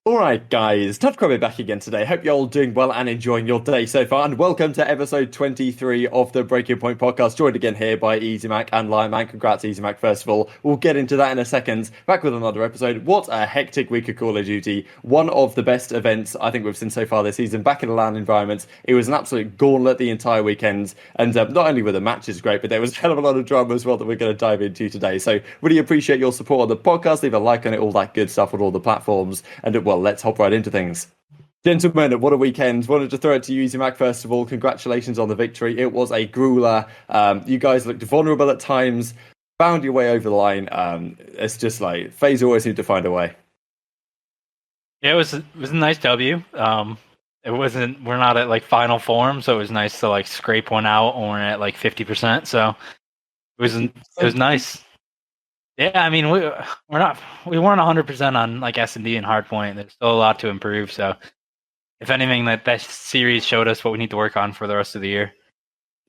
Alright, guys, Touch Crummy back again today. Hope you're all doing well and enjoying your day so far. And welcome to episode 23 of the Breaking Point podcast. Joined again here by Easy Mac and Lion Man. Congrats, Easy Mac, first of all. We'll get into that in a second. Back with another episode. What a hectic week of Call of Duty. One of the best events I think we've seen so far this season. Back in a LAN environment. It was an absolute gauntlet the entire weekend. And not only were the matches great, but there was a hell of a lot of drama as well that we're going to dive into today. So really appreciate your support on the podcast. Leave a like on it, all that good stuff on all the platforms. And well, let's hop right into things. Gentlemen, what a weekend. Wanted to throw it to you, Easy Mac, first of all. Congratulations on the victory. It was a grueler. You guys looked vulnerable at times, found your way over the line. It's just like, FaZe always seem to find a way. Yeah, it was a nice W. We're not at like final form, so it was nice to like scrape one out when we're at like 50%. So it was nice. Yeah, I mean we weren't 100% on like S&D and hardpoint. There's still a lot to improve. So if anything, that series showed us what we need to work on for the rest of the year.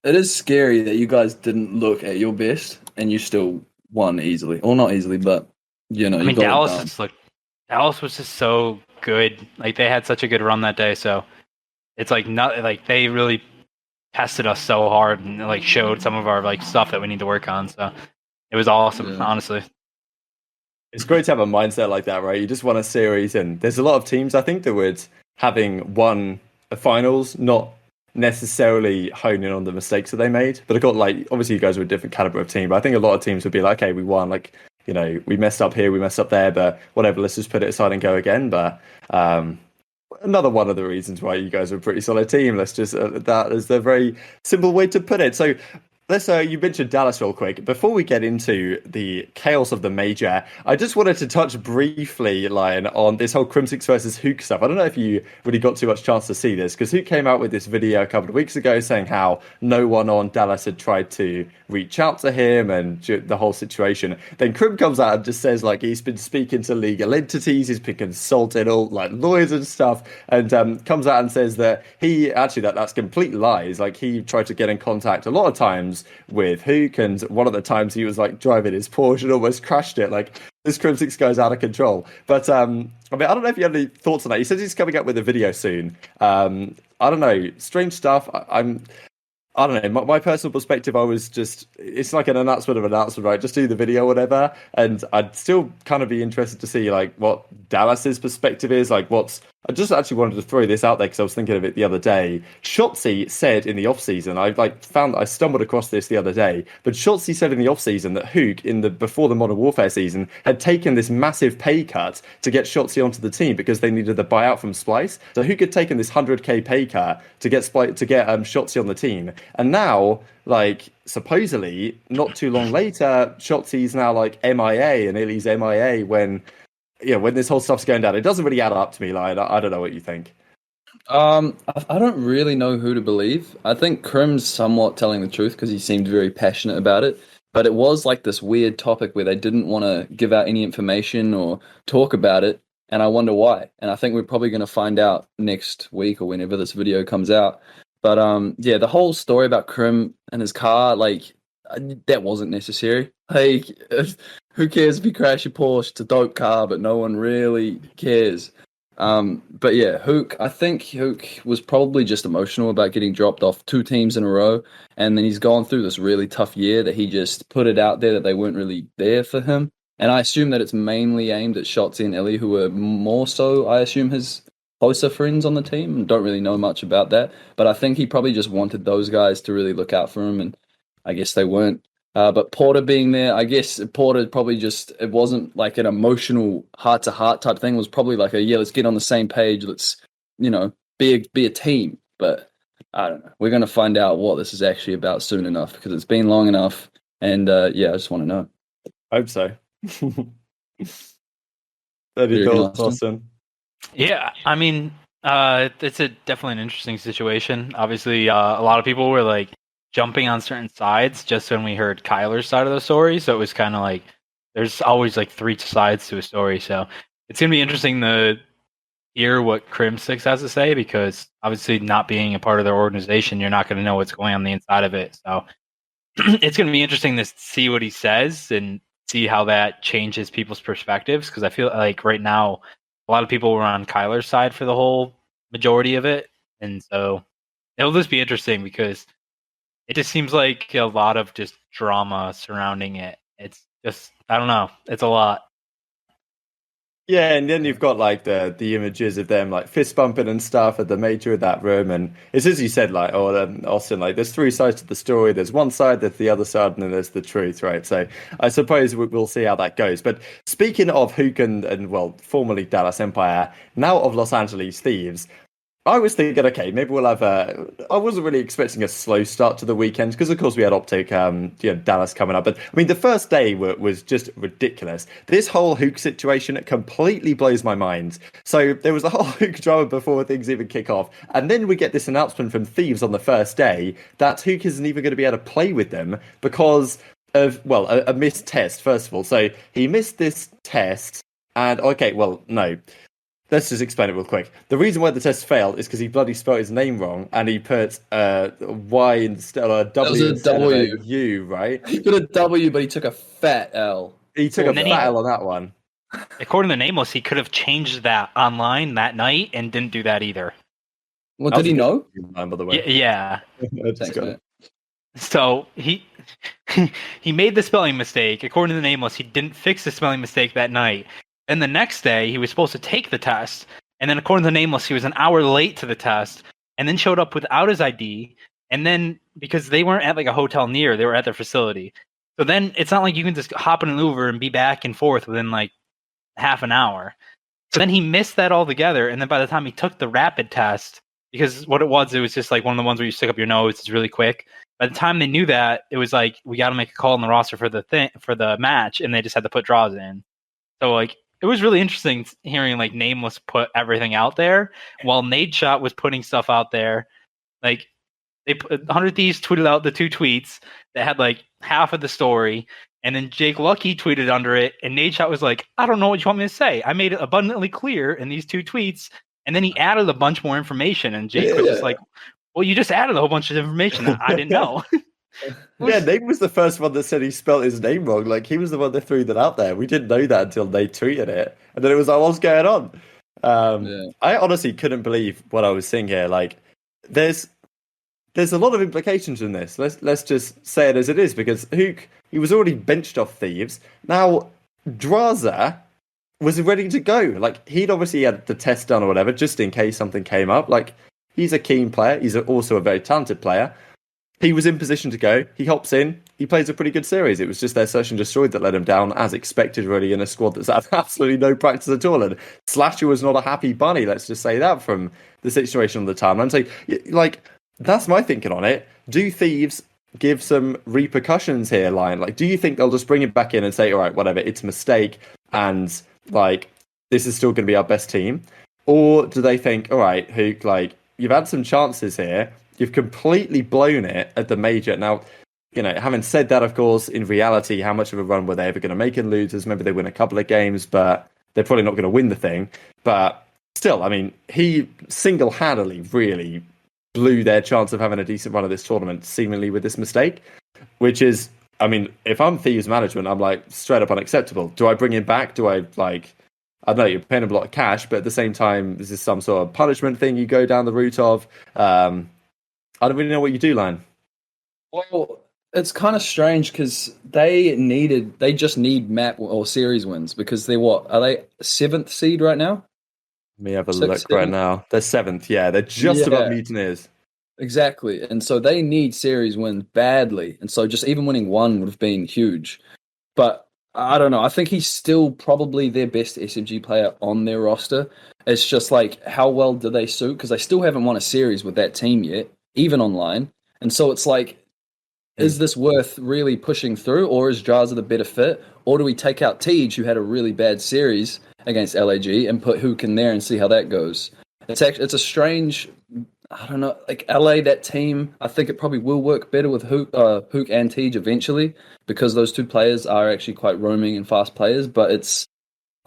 It is scary that you guys didn't look at your best and you still won easily. Or not easily, but you know, I mean Dallas was just so good. Like they had such a good run that day. So it's like not like they really tested us so hard and like showed some of our like stuff that we need to work on. So it was awesome, honestly. It's great to have a mindset like that, right? You just won a series, and there's a lot of teams I think that would, having won a finals, not necessarily hone in on the mistakes that they made. But I got like, obviously you guys were a different caliber of team, but I think a lot of teams would be like, okay, we won, like, you know, we messed up here, we messed up there, but whatever, let's just put it aside and go again. But another one of the reasons why you guys are a pretty solid team. Let's just that is the very simple way to put it. So let's you mentioned Dallas real quick. Before we get into the chaos of the major, I just wanted to touch briefly, Lion, on this whole Crimsix versus Huke stuff. I don't know if you really got too much chance to see this, because Huke came out with this video a couple of weeks ago saying how no one on Dallas had tried to reach out to him and the whole situation. Then Crim comes out and just says like he's been speaking to legal entities, he's been consulting all like lawyers and stuff, and comes out and says that he actually that's complete lies. Like he tried to get in contact a lot of times with Huke, and one of the times he was like driving his Porsche and almost crashed it. Like this Crimsix guy's out of control. But I mean, I don't know if you had any thoughts on that. He says he's coming up with a video soon. I don't know, strange stuff. I don't know. My personal perspective, I was just, it's like an announcement of an announcement, right? Just do the video, whatever. And I'd still kind of be interested to see like what Dallas's perspective is. Like I just actually wanted to throw this out there because I was thinking of it the other day. Shotzi said in the off season, I stumbled across this the other day, but Shotzi said in the off season that Huke before the Modern Warfare season had taken this massive pay cut to get Shotzi onto the team because they needed the buyout from Splice. So Huke had taken this 100k pay cut to get Shotzi on the team. And now, like, supposedly, not too long later, Shotzi's now like MIA, and Illy's MIA when this whole stuff's going down. It doesn't really add up to me, like, I don't know what you think. I don't really know who to believe. I think Crim's somewhat telling the truth because he seemed very passionate about it. But it was like this weird topic where they didn't want to give out any information or talk about it. And I wonder why. And I think we're probably going to find out next week or whenever this video comes out. But yeah, the whole story about Crim and his car, like, that wasn't necessary. Like, who cares if you crash your Porsche? It's a dope car, but no one really cares. But yeah, I think Huke was probably just emotional about getting dropped off 2 teams in a row, and then he's gone through this really tough year that he just put it out there that they weren't really there for him. And I assume that it's mainly aimed at Shotzi and Ellie, who are more so, I assume, his closer friends on the team. Don't really know much about that, but I think he probably just wanted those guys to really look out for him, and I guess they weren't. But Porter being there, I guess Porter probably just, it wasn't like an emotional heart-to-heart type thing. It was probably like let's get on the same page. Let's, be a team. But I don't know. We're going to find out what this is actually about soon enough because it's been long enough. And yeah, I just want to know. I hope so. Any thoughts, Austin? Yeah, I mean, it's definitely an interesting situation. Obviously, a lot of people were like jumping on certain sides just when we heard Kyler's side of the story. So it was kind of like there's always like 3 sides to a story. So it's going to be interesting to hear what Crimsix has to say because obviously not being a part of their organization, you're not going to know what's going on the inside of it. So it's going to be interesting to see what he says and see how that changes people's perspectives because I feel like right now a lot of people were on Kyler's side for the whole majority of it, and so it'll just be interesting because it just seems like a lot of just drama surrounding it. It's just, I don't know, it's a lot. Yeah, and then you've got like the images of them like fist bumping and stuff at the major of that room, and it's as you said, like Austin, like there's three sides to the story. There's one side, there's the other side, and then there's the truth, right? So I suppose we'll see how that goes. But speaking of Huke and well, formerly Dallas Empire, now of Los Angeles Thieves. I was thinking, okay, maybe we'll have a. I wasn't really expecting a slow start to the weekend because, of course, we had OpTic, Dallas coming up. But I mean, the first day was just ridiculous. This whole Huke situation, it completely blows my mind. So there was a whole Huke drama before things even kick off, and then we get this announcement from Thieves on the first day that Huke isn't even going to be able to play with them because of a missed test. First of all, so he missed this test, and okay, well, no. Let's just explain it real quick. The reason why the test failed is because he bloody spelled his name wrong and he put Y instead of a W instead of a U, right? He put a W, but he took a fat L. He took a fat L on that one. According to Nameless, he could have changed that online that night and didn't do that either. Well, did he know? By the way. Yeah. Thanks, man. So he made the spelling mistake. According to Nameless, he didn't fix the spelling mistake that night. And the next day, he was supposed to take the test. And then according to Nameless, he was an hour late to the test and then showed up without his ID. And then because they weren't at like a hotel near, they were at their facility. So then it's not like you can just hop in an Uber and be back and forth within like half an hour. So then he missed that altogether. And then by the time he took the rapid test, because what it was just like one of the ones where you stick up your nose. It's really quick. By the time they knew that, it was like, we got to make a call on the roster for the match. And they just had to put draws in. So like, it was really interesting hearing like Nameless put everything out there while Nadeshot was putting stuff out there. Like they put 100 Thieves tweeted out the two tweets that had like half of the story, and then Jake Lucky tweeted under it, and Nadeshot was like, "I don't know what you want me to say. I made it abundantly clear in these two tweets," and then he added a bunch more information, and Jake was just like, "Well, you just added a whole bunch of information that I didn't know." Yeah, Nate was the first one that said he spelled his name wrong. Like, he was the one that threw that out there. We didn't know that until they tweeted it. And then it was like, what's going on? I honestly couldn't believe what I was seeing here. Like, there's a lot of implications in this. Let's just say it as it is, because Huke, he was already benched off Thieves. Now, Draza was ready to go. Like, he'd obviously had the test done or whatever, just in case something came up. Like, he's a keen player. He's also a very talented player. He was in position to go. He hops in. He plays a pretty good series. It was just their search and destroy that let him down, as expected, really, in a squad that's had absolutely no practice at all. And Slasher was not a happy bunny. Let's just say that from the situation on the timeline. So, like, that's my thinking on it. Do Thieves give some repercussions here, Lion? Like, do you think they'll just bring it back in and say, all right, whatever, it's a mistake, and like this is still going to be our best team? Or do they think, all right, Huke, like, you've had some chances here. You've completely blown it at the major. Now, having said that, of course, in reality, how much of a run were they ever going to make in losers? Maybe they win a couple of games, but they're probably not going to win the thing. But still, I mean, he single-handedly really blew their chance of having a decent run of this tournament, seemingly with this mistake, which is, I mean, if I'm Thieves management, I'm like, straight up unacceptable. Do I bring him back? Do I, like, I don't know, you're paying him a lot of cash, but at the same time, this is some sort of punishment thing you go down the route of. I don't really know what you do, Lion. Well, it's kind of strange because they just need map or series wins because are they 7th seed right now? Let me have a look right now. They're 7th, yeah. They're just above Mutineers. Exactly. And so they need series wins badly. And so just even winning one would have been huge. But I don't know. I think he's still probably their best SMG player on their roster. It's just like, how well do they suit? Because they still haven't won a series with that team yet, even online. And so it's like, is this worth really pushing through, or is Draza the better fit? Or do we take out Tej, who had a really bad series against LAG, and put Huke in there and see how that goes? It's a strange, I don't know, like LA, that team, I think it probably will work better with Huke and Tej eventually, because those two players are actually quite roaming and fast players, but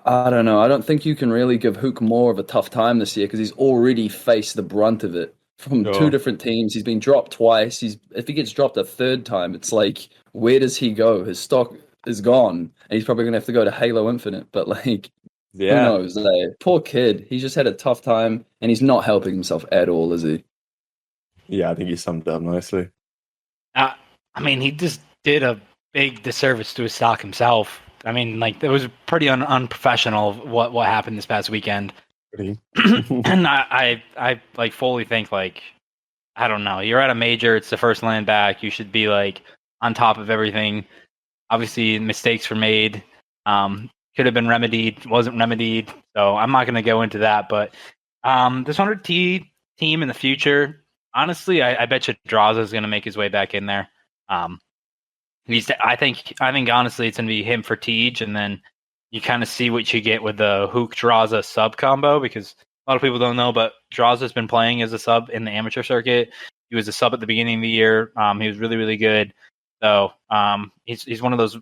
I don't know. I don't think you can really give Huke more of a tough time this year because he's already faced the brunt of it from two different teams. He's been dropped twice. If he gets dropped a third time, it's like, where does he go? His stock is gone, and he's probably going to have to go to Halo Infinite. But like, Who Yeah, knows? Poor kid. He's just had a tough time, and he's not helping himself at all, is he? yeah, I think you summed it up nicely. I mean, he just did a big disservice to his stock himself. I mean, like it was pretty unprofessional what happened this past weekend. Pretty. And I like fully think like I don't know. You're at a major. It's the first land back. You should be like on top of everything. Obviously, mistakes were made. Could have been remedied. Wasn't remedied. So I'm not going to go into that. But this 100T team in the future, honestly, I bet you Draza is going to make his way back in there. I think honestly, it's going to be him for Tej, and then you kind of see what you get with the Huke Draza sub combo, because a lot of people don't know, but Draza's been playing as a sub in the amateur circuit. He was a sub at the beginning of the year. He was really, really good. So he's one of those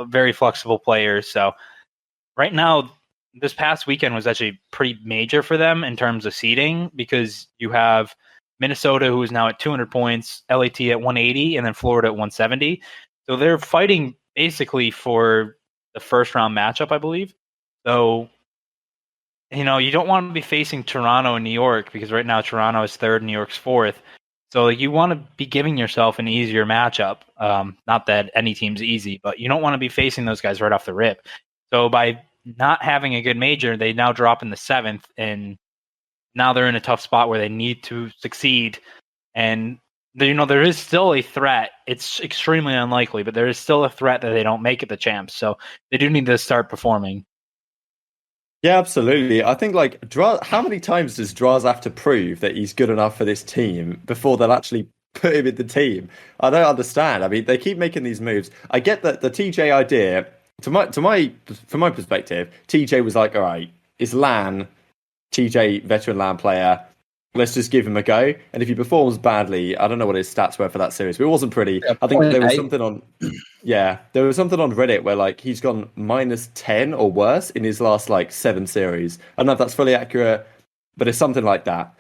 very flexible players. So right now, this past weekend was actually pretty major for them in terms of seeding, because you have Minnesota, who is now at 200 points, LAT at 180, and then Florida at 170. So they're fighting basically for the first round matchup, I believe. So, you know, you don't want to be facing Toronto and New York, because right now Toronto is third and New York's fourth. So you want to be giving yourself an easier matchup. Not that any team's easy, but you don't want to be facing those guys right off the rip. So by not having a good major, they now drop in the seventh, and now they're in a tough spot where they need to succeed. And there is still a threat. It's extremely unlikely, but there is still a threat that they don't make it the champs. So they do need to start performing. Yeah, absolutely. I think like how many times does Draz have to prove that he's good enough for this team before they'll actually put him in the team? I don't understand. I mean, they keep making these moves. I get that the TJ idea, from my perspective, TJ was like, all right, it's LAN, TJ veteran LAN player. Let's just give him a go. And if he performs badly, I don't know what his stats were for that series, but it wasn't pretty. Yeah, I think there was 0.8. something on. Yeah, there was something on Reddit where like he's gone -10 or worse in his last like 7 series. I don't know if that's fully accurate, but it's something like that,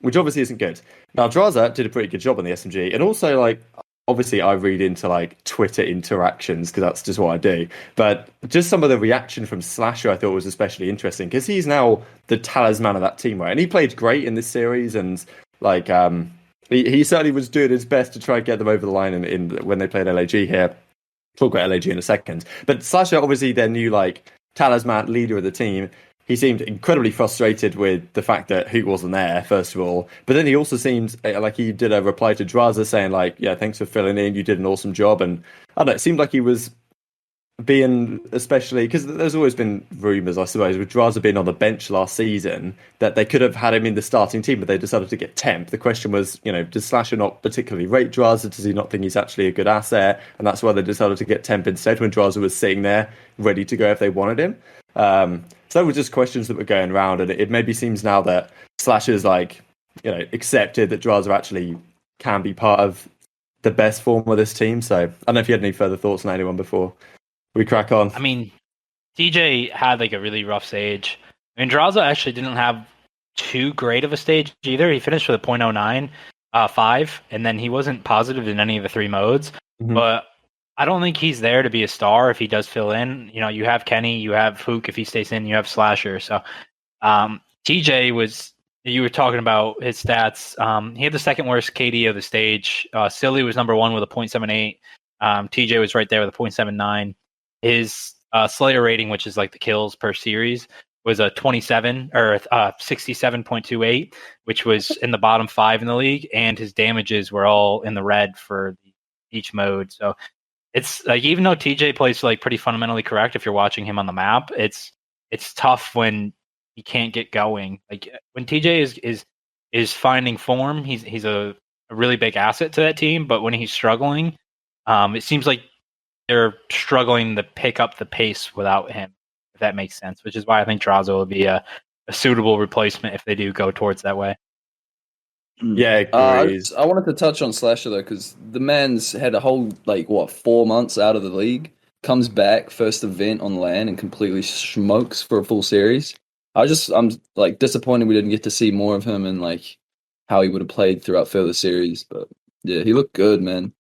which obviously isn't good. Now Draza did a pretty good job on the SMG, and also like obviously I read into like Twitter interactions because that's just what I do. But just some of the reaction from Slasher I thought was especially interesting, because he's now the talisman of that team, right? And he played great in this series, and like he certainly was doing his best to try and get them over the line in when they played LAG here. Talk about LAG in a second. But Slasher, obviously their new like talisman leader of the team, he seemed incredibly frustrated with the fact that Huke wasn't there, first of all. But then he also seemed like he did a reply to Draza saying like, yeah, thanks for filling in. You did an awesome job. And I don't know, it seemed like he was being, especially because there's always been rumours, I suppose, with Draza being on the bench last season, that they could have had him in the starting team, but they decided to get temp. The question was, does Slasher not particularly rate Draza? Does he not think he's actually a good asset? And that's why they decided to get temp instead, when Draza was sitting there ready to go if they wanted him. So that were just questions that were going around, and it maybe seems now that Slasher's like, accepted that Draza actually can be part of the best form of this team. So I don't know if you had any further thoughts on anyone before we crack on. I mean, TJ had like a really rough stage. I mean, Draza actually didn't have too great of a stage either. He finished with a 0.09, 5, and then he wasn't positive in any of the 3 modes. Mm-hmm. But I don't think he's there to be a star if he does fill in. You have Kenny, you have Huke if he stays in, you have Slasher. So TJ was, you were talking about his stats. He had the second worst KD of the stage. Silly was number 1 with a 0.78. TJ was right there with a 0.79. His Slayer rating, which is like the kills per series, was a 27 or 67.28, which was in the bottom 5 in the league, and his damages were all in the red for each mode. So it's like, even though TJ plays like pretty fundamentally correct, if you're watching him on the map, it's tough when he can't get going. Like when TJ is finding form, he's a really big asset to that team. But when he's struggling, it seems like they're struggling to pick up the pace without him, if that makes sense. Which is why I think Draza will be a suitable replacement if they do go towards that way. Yeah, I wanted to touch on Slasher though, because the man's had a whole 4 months out of the league, comes back first event on LAN and completely smokes for a full series. I'm like disappointed we didn't get to see more of him and like how he would have played throughout further series. But yeah, he looked good, man.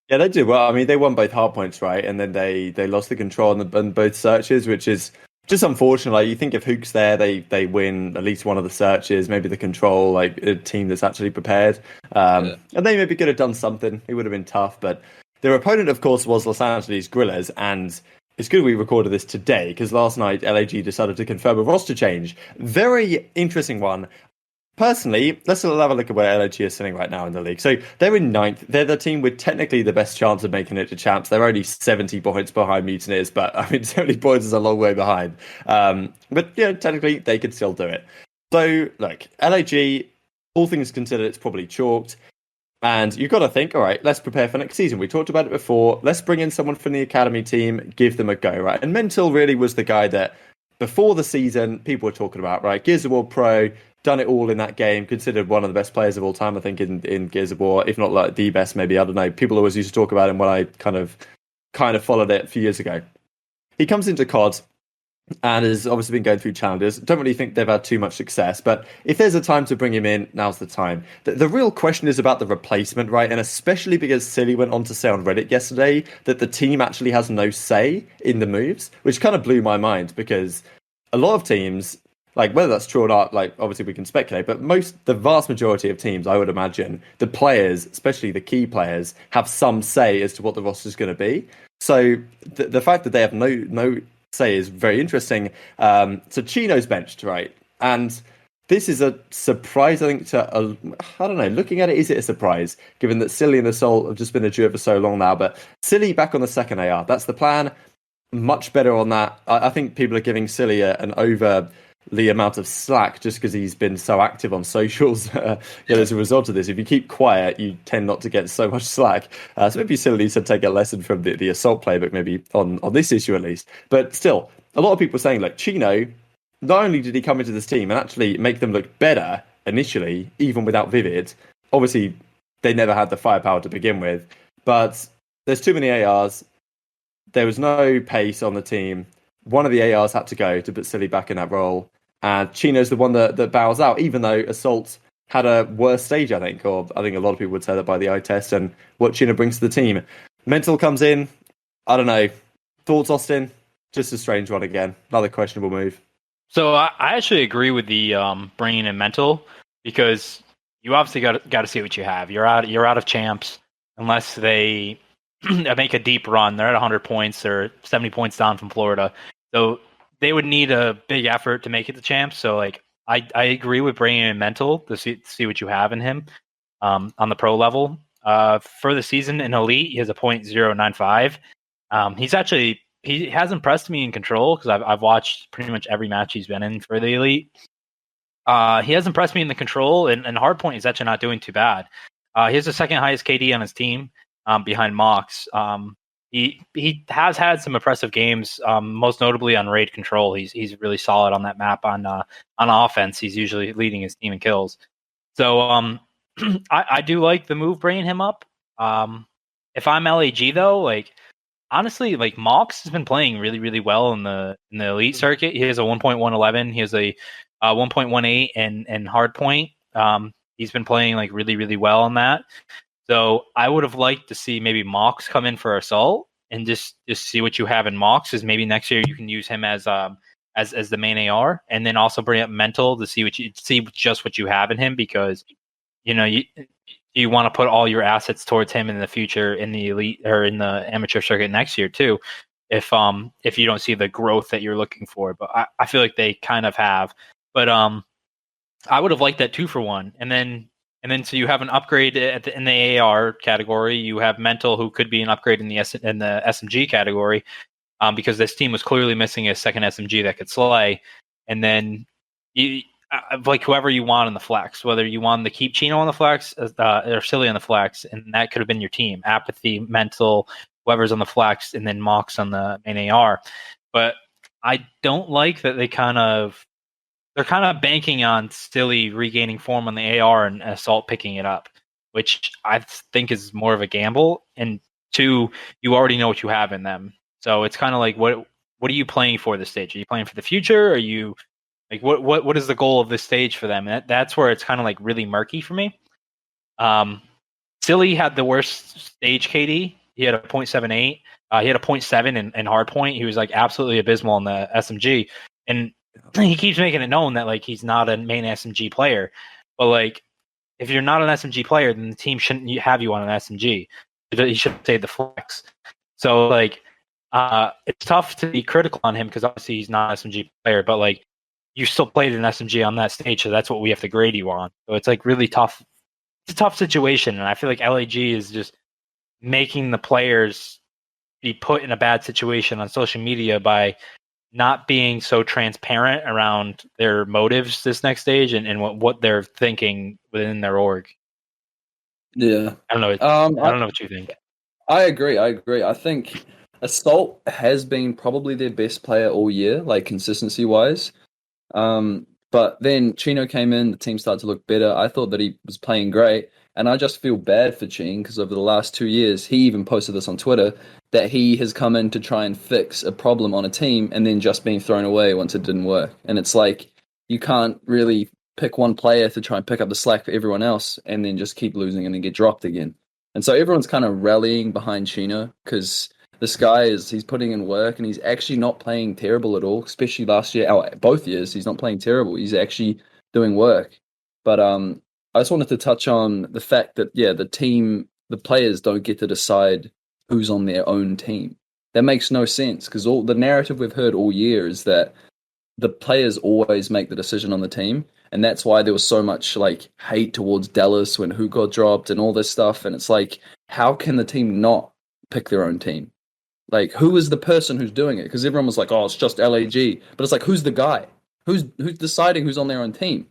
Yeah, they did well. I mean, they won both hard points, right? And then they lost the control on both searches, which is just unfortunate. Like, you think if Huke's there, they win at least one of the searches, maybe the control, like a team that's actually prepared. And they maybe could have done something. It would have been tough, but their opponent, of course, was Los Angeles Guerrillas, and it's good we recorded this today because last night LAG decided to confirm a roster change. Very interesting one. Personally, let's have a look at where LAG is sitting right now in the league. So they're in ninth. They're the team with technically the best chance of making it to champs. They're only 70 points behind Mutineers, but I mean, 70 points is a long way behind. But yeah, technically they could still do it. So look, LAG, all things considered, it's probably chalked. And you've got to think, all right, let's prepare for next season. We talked about it before. Let's bring in someone from the academy team, give them a go, right? And Mental really was the guy that before the season people were talking about, right? Gears of War Pro, done it all in that game, considered one of the best players of all time, I think, in Gears of War, if not like the best, maybe. I don't know. People always used to talk about him when I kind of followed it a few years ago. He comes into COD and has obviously been going through challenges. Don't really think they've had too much success, but if there's a time to bring him in, now's the time. The real question is about the replacement, right? And especially because Silly went on to say on Reddit yesterday that the team actually has no say in the moves, which kind of blew my mind because a lot of teams, like whether that's true or not, like obviously we can speculate, but the vast majority of teams, I would imagine, the players, especially the key players, have some say as to what the roster is going to be. So the fact that they have no say is very interesting. So Chino's benched, right? And this is a surprise, I think, I don't know, looking at it, is it a surprise, given that Silly and Assault have just been a duo for so long now, but Silly back on the second AR, that's the plan. Much better on that. I think people are giving Silly an overly amount of slack just because he's been so active on socials. As a result of this, if you keep quiet, you tend not to get so much slack. So maybe Silly needs to take a lesson from the Assault playbook, maybe on this issue at least. But still, a lot of people are saying, like, Chino, not only did he come into this team and actually make them look better initially, even without Vivid, obviously they never had the firepower to begin with, but there's too many ARs. There was no pace on the team. One of the ARs had to go to put Silly back in that role. And Chino's the one that bows out, even though Assault had a worse stage, I think. Or I think a lot of people would say that by the eye test and what Chino brings to the team. Mental comes in. I don't know. Thoughts, Austin? Just a strange one again. Another questionable move. So I actually agree with the bringing in Mental because you obviously got to see what you have. You're out of champs unless they make a deep run. They're at 100 points. They're 70 points down from Florida. So they would need a big effort to make it to champs. So like I agree with bringing in Mental to see what you have in him on the pro level. For the season in Elite, he has a .095. He has impressed me in control because I've watched pretty much every match he's been in for the Elite. He has impressed me in the control, and hardpoint he's actually not doing too bad. He has the second highest KD on his team behind Mox. He has had some impressive games, most notably on raid control. He's really solid on that map on offense. He's usually leading his team in kills. So I do like the move bringing him up. If I'm LAG though, like honestly, like Mox has been playing really, really well in the elite circuit. He has a 1.111. He has a 1.18 and hardpoint. He's been playing like really, really well on that. So I would have liked to see maybe Mox come in for Assault and just see what you have in Mox. Is maybe next year you can use him as the main AR, and then also bring up Mental to see what you have in him, because you know you want to put all your assets towards him in the future in the elite or in the amateur circuit next year too. If you don't see the growth that you're looking for, but I feel like they kind of have. But I would have liked that 2-for-1, and then so you have an upgrade in the AR category. You have Mental, who could be an upgrade in the SMG category, because this team was clearly missing a second SMG that could slay. And then like whoever you want in the flex, whether you want to keep Chino on the flex or Silly on the flex, and that could have been your team. Apathy, Mental, whoever's on the flex, and then Mox on the main AR. But I don't like that they're kind of banking on Silly regaining form on the AR and Assault picking it up, which I think is more of a gamble. And two, you already know what you have in them. So it's kind of like, what are you playing for this stage? Are you playing for the future? Are you like, what is the goal of this stage for them? And that's where it's kind of like really murky for me. Silly had the worst stage KD he had a .78. He had a .7 in hard point. He was like absolutely abysmal in the SMG, and he keeps making it known that like he's not a main SMG player. But like, if you're not an SMG player, then the team shouldn't have you on an SMG. He should save the flex. So like, it's tough to be critical on him because obviously he's not an SMG player, but like, you still played an SMG on that stage, so that's what we have to grade you on. So it's like really tough. It's a tough situation, and I feel like LAG is just making the players be put in a bad situation on social media by not being so transparent around their motives this next stage and what they're thinking within their org. Yeah. I don't know. I don't know what you think. I agree. I think Assault has been probably their best player all year, like consistency wise. But then Chino came in, the team started to look better. I thought that he was playing great, and I just feel bad for Chin because over the last 2 years, he even posted this on Twitter, that he has come in to try and fix a problem on a team and then just being thrown away once it didn't work. And it's like, you can't really pick one player to try and pick up the slack for everyone else and then just keep losing and then get dropped again. And so everyone's kind of rallying behind Chino because this guy he's putting in work and he's actually not playing terrible at all, especially last year, both years, he's not playing terrible. He's actually doing work. But I just wanted to touch on the fact that, the players don't get to decide who's on their own team. That makes no sense because all the narrative we've heard all year is that the players always make the decision on the team. And that's why there was so much like hate towards Dallas when Huke got dropped and all this stuff. And it's like, how can the team not pick their own team? Like, who is the person who's doing it? Because everyone was like, oh, it's just LAG. But it's like, who's the guy? Who's deciding who's on their own team?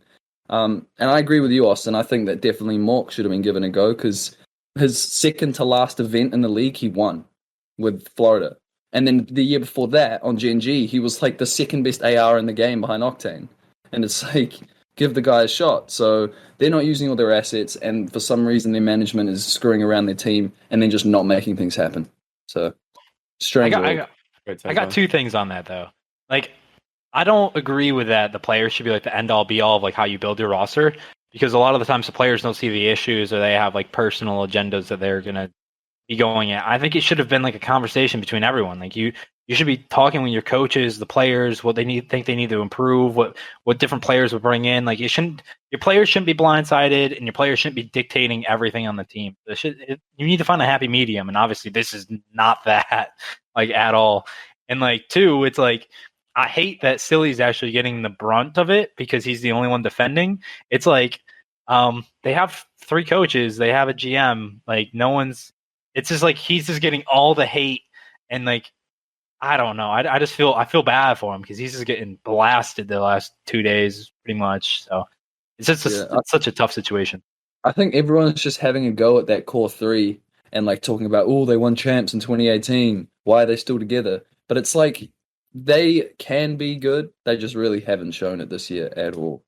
And I agree with you, Austin. I think that definitely Mork should have been given a go because his second to last event in the league, he won with Florida. And then the year before that, on Gen G, he was like the second best AR in the game behind Octane. And it's like, give the guy a shot. So they're not using all their assets, and for some reason their management is screwing around their team and then just not making things happen. So strange. I got two things on that though. Like, I don't agree with that the players should be like the end all be all of like how you build your roster, because a lot of the times the players don't see the issues or they have like personal agendas that they're gonna be going at. I think it should have been like a conversation between everyone. Like you should be talking with your coaches, the players, what they think they need to improve, what different players would bring in. Like your players shouldn't be blindsided, and your players shouldn't be dictating everything on the team. You need to find a happy medium, and obviously this is not that like at all. And like two, it's like, I hate that Silly's actually getting the brunt of it because he's the only one defending. It's like they have three coaches, they have a GM, like no one's. It's just like he's just getting all the hate, and like I don't know. I feel bad for him because he's just getting blasted the last 2 days pretty much. So it's just it's such a tough situation. I think everyone's just having a go at that core three and like talking about, oh, they won champs in 2018. Why are they still together? But it's like they can be good. They just really haven't shown it this year at all.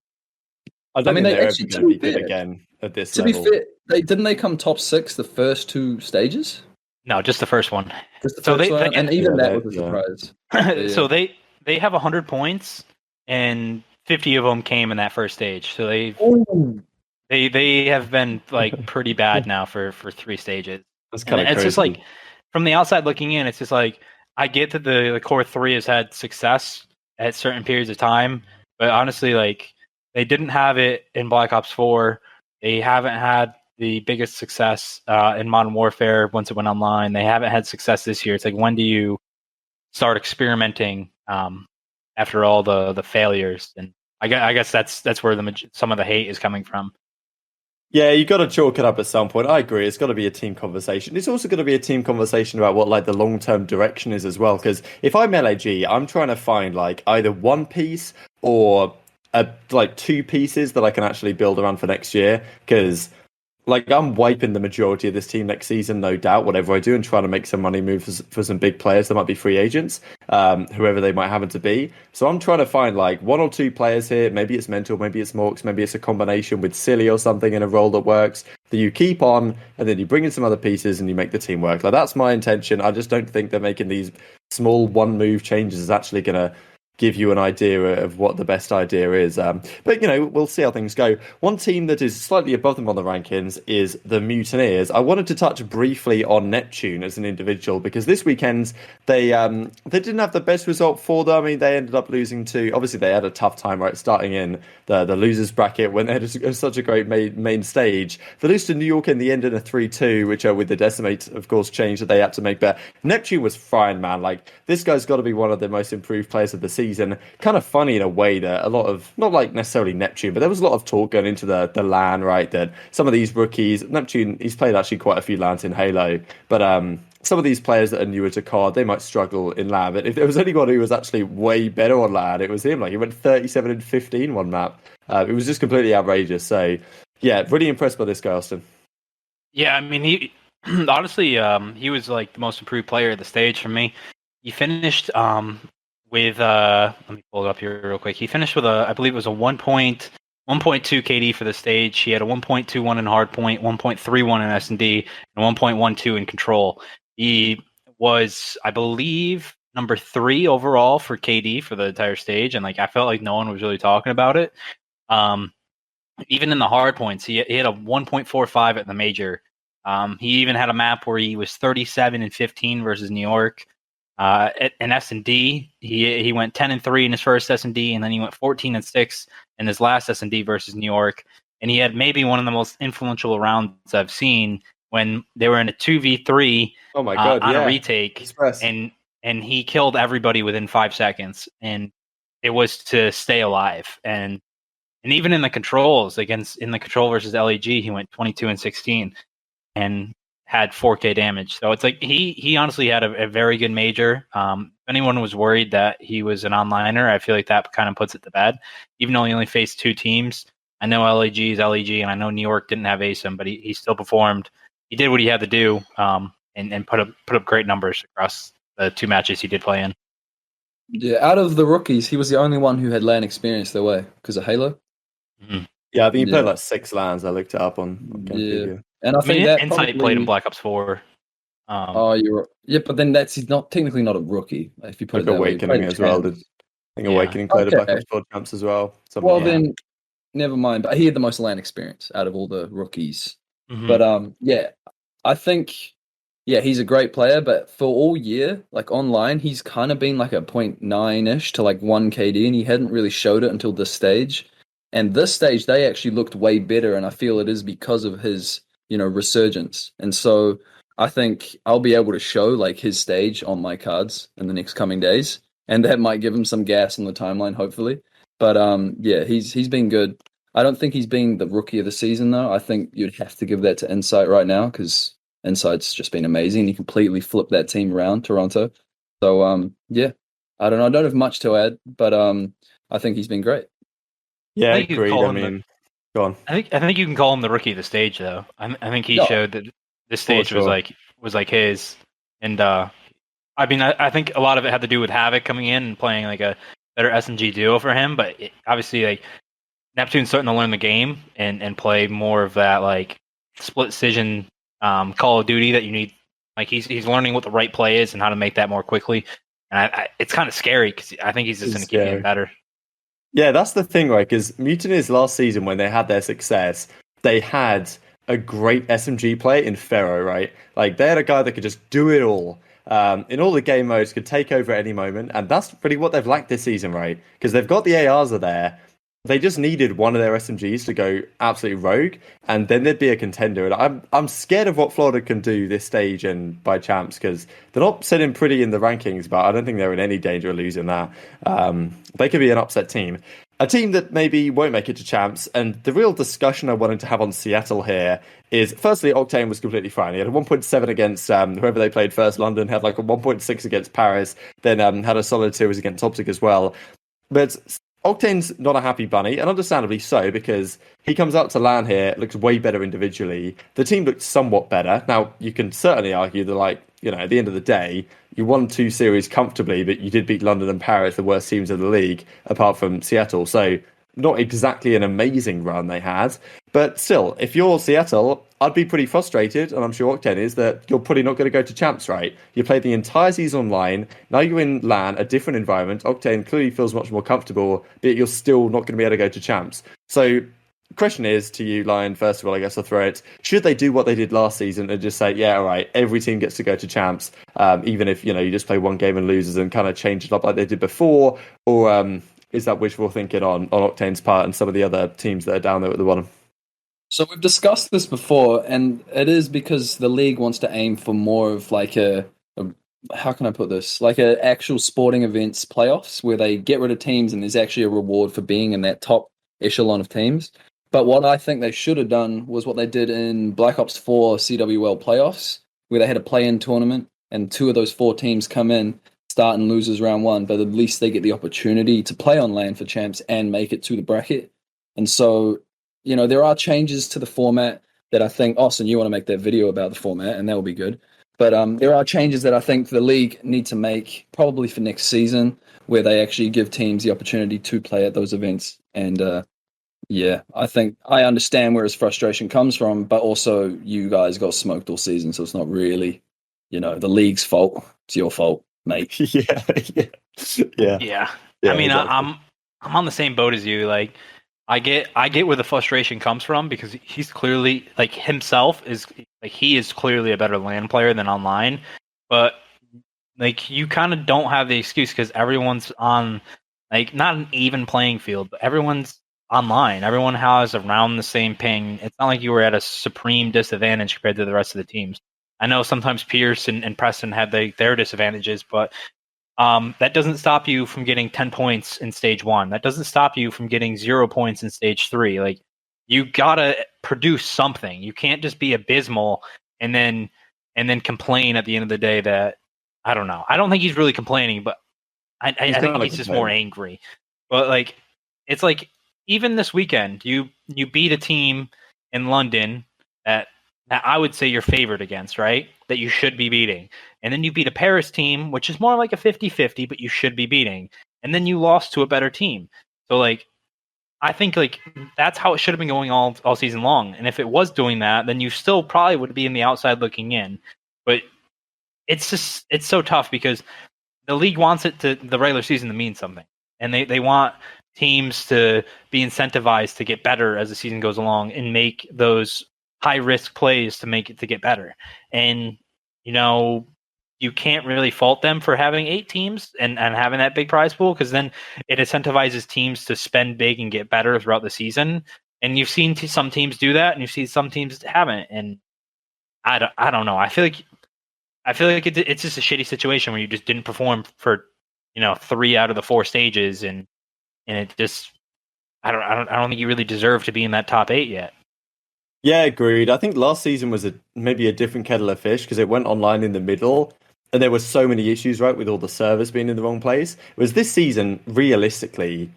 I mean, they're actually going to be good again at this level. To be fair, didn't they come top 6 the first 2 stages? No, just the first one. Just the first one? And even that was a surprise. Yeah. So they have 100 points, and 50 of them came in that first stage. So they have been like pretty bad now for 3 stages. That's kind of crazy. It's just like, from the outside looking in, it's just like, I get that the core 3 has had success at certain periods of time, but honestly, like, they didn't have it in Black Ops 4. They haven't had the biggest success in Modern Warfare once it went online. They haven't had success this year. It's like, when do you start experimenting after all the failures? And I guess that's where some of the hate is coming from. Yeah, you got to chalk it up at some point. I agree. It's got to be a team conversation. It's also got to be a team conversation about what like the long-term direction is as well. Because if I'm LAG, I'm trying to find like either one piece or like 2 pieces that I can actually build around for next year. Because like I'm wiping the majority of this team next season, no doubt, whatever I do, and trying to make some money moves for some big players that might be free agents, whoever they might happen to be. So I'm trying to find like 1 or 2 players here. Maybe it's Mental, maybe it's Morks, maybe it's a combination with Silly or something in a role that works, that you keep on, and then you bring in some other pieces and you make the team work. Like, that's my intention. I just don't think that making these small one-move changes is actually going to give you an idea of what the best idea is. But we'll see how things go. One team that is slightly above them on the rankings is the Mutineers. I wanted to touch briefly on Neptune as an individual because this weekend they didn't have the best result for them. I mean, they ended up losing to, obviously they had a tough time right starting in the losers bracket when they had such a great main stage. They lost to New York in the end in a 3-2, which with the decimate of course change that they had to make. But Neptune was fine, man. Like, this guy's got to be one of the most improved players of the season. Kind of funny in a way that a lot of, not like necessarily Neptune, but there was a lot of talk going into the LAN, right, that some of these rookies, Neptune, he's played actually quite a few LANs in Halo, but some of these players that are newer to COD, they might struggle in LAN. But if there was anyone who was actually way better on LAN, it was him. Like, he went 37-15 one map. It was just completely outrageous. So yeah, really impressed by this guy, Austin. Yeah, I mean, he honestly, he was like the most improved player of the stage for me. He finished with let me pull it up here real quick. He finished with I believe it was a 1.2 KD for the stage. He had a 1.21 in hardpoint, 1.31 in S&D, and 1.12 in control. He was, I believe, number 3 overall for KD for the entire stage, and like I felt like no one was really talking about it. Even in the hard points, he had a 1.45 at the major. He even had a map where he was 37-15 versus New York. In S&D, he went 10-3 in his first S&D, and then he went 14-6 in his last S&D versus New York. And he had maybe one of the most influential rounds I've seen when they were in a 2v3 on a retake, and he killed everybody within 5 seconds, and it was to stay alive. And even in the controls in the control versus LEG, he went 22-16 and had 4K damage. So it's like he honestly had a very good major. If anyone was worried that he was an onliner, I feel like that kind of puts it to bed. Even though he only faced 2 teams, I know LEG is LEG, and I know New York didn't have Asim, but he still performed. He did what he had to do, and put up great numbers across the 2 matches he did play in. Yeah, out of the rookies, he was the only one who had LAN experience their way because of Halo. Mm-hmm. Yeah, I think he played like 6 LANs. I looked it up on Game. And I think that Insight played in Black Ops 4. But then he's not technically not a rookie. If you put it that Awakening way. as well. I think Awakening played a Black Ops 4 champs as well. Then never mind. But he had the most LAN experience out of all the rookies. Mm-hmm. But I think he's a great player. But for all year, like online, he's kind of been like a 0.9-ish to like 1 KD, and he hadn't really showed it until this stage. And this stage, they actually looked way better, and I feel it is because of his, resurgence. And so I think I'll be able to show like his stage on my cards in the next coming days, and that might give him some gas on the timeline, hopefully. But he's been good. I don't think he's been the rookie of the season though. I think you'd have to give that to Insight right now because Insight's just been amazing. He completely flipped that team around, Toronto. So I don't know. I don't have much to add, but I think he's been great. Yeah, I agree. Go on. I think you can call him the rookie of the stage, though. I think he showed that this stage was like his, and I mean, I think a lot of it had to do with Havoc coming in and playing like a better SMG duo for him. But obviously, like Neptune's starting to learn the game and play more of that like split decision Call of Duty that you need. Like he's learning what the right play is and how to make that more quickly. And it's kind of scary because I think he's just going to keep getting better. Yeah, that's the thing, right? Because Mutineers last season, when they had their success, they had a great SMG player in Pharaoh, right? Like, they had a guy that could just do it all. In all the game modes, could take over at any moment. And that's really what they've lacked this season, right? Because they've got the ARs are there. They just needed one of their SMGs to go absolutely rogue, and then they'd be a contender. And I'm scared of what Florida can do this stage and by champs, because they're not sitting pretty in the rankings, but I don't think they're in any danger of losing that. They could be an upset team. A team that maybe won't make it to champs, and the real discussion I wanted to have on Seattle here is, firstly, Octane was completely fine. He had a 1.7 against whoever they played first. London had like a 1.6 against Paris, then had a solid series against OpTic as well. But Octane's not a happy bunny, and understandably so, because he comes out to LAN here, looks way better individually. The team looked somewhat better. Now, you can certainly argue that, like, at the end of the day, you won 2 series comfortably, but you did beat London and Paris, the worst teams in the league, apart from Seattle. So, not exactly an amazing run they had. But still, if you're Seattle, I'd be pretty frustrated, and I'm sure Octane is, that you're probably not going to go to champs, right? You played the entire season online, now you're in LAN, a different environment. Octane clearly feels much more comfortable, but you're still not going to be able to go to champs. So the question is to you, Lion, first of all, I guess I'll throw it. Should they do what they did last season and just say, yeah, all right, every team gets to go to champs, even if, you just play one game and loses, and kind of change it up like they did before? Or is that wishful thinking on Octane's part and some of the other teams that are down there at the bottom? So we've discussed this before, and it is because the league wants to aim for more of like a how can I put this? Like a actual sporting events playoffs where they get rid of teams and there's actually a reward for being in that top echelon of teams. But what I think they should have done was what they did in Black Ops 4 CWL playoffs, where they had a play-in tournament and 2 of those 4 teams come in, start and loses round 1, but at least they get the opportunity to play on LAN for champs and make it to the bracket. And so, there are changes to the format that I think, Austin, you want to make that video about the format, and that will be good. But there are changes that I think the league need to make probably for next season, where they actually give teams the opportunity to play at those events. And I think I understand where his frustration comes from, but also you guys got smoked all season, so it's not really, the league's fault. It's your fault, mate. Yeah. I mean, exactly. I'm on the same boat as you. Like, I get where the frustration comes from, because he's clearly, like, himself is like, he is clearly a better LAN player than online, but like, you kind of don't have the excuse because everyone's on, like, not an even playing field, but everyone's online. Everyone has around the same ping. It's not like you were at a supreme disadvantage compared to the rest of the teams. I know sometimes Pierce and Preston have their disadvantages, but that doesn't stop you from getting 10 points in stage 1. That doesn't stop you from getting 0 points in stage 3. Like, you gotta produce something. You can't just be abysmal and then complain at the end of the day that, I don't know. I don't think he's really complaining, but I think he's just more angry. But like, it's like, even this weekend, you beat a team in London that I would say you're favored against, right? That you should be beating. And then you beat a Paris team, which is more like a 50-50, but you should be beating. And then you lost to a better team. So, like, I think, like, that's how it should have been going all season long. And if it was doing that, then you still probably would be in the outside looking in. But it's so tough because the league wants the regular season to mean something. And they want teams to be incentivized to get better as the season goes along and make those high risk plays to make it to get better. And you can't really fault them for having 8 teams and having that big prize pool, because then it incentivizes teams to spend big and get better throughout the season. And you've seen some teams do that, and you've seen some teams that haven't. And I don't know. I feel like it's just a shitty situation where you just didn't perform for 3 out of the 4 stages, and it just I don't think you really deserve to be in that top 8 yet. Yeah, agreed. I think last season was maybe a different kettle of fish because it went online in the middle and there were so many issues, right, with all the servers being in the wrong place. Whereas this season, realistically,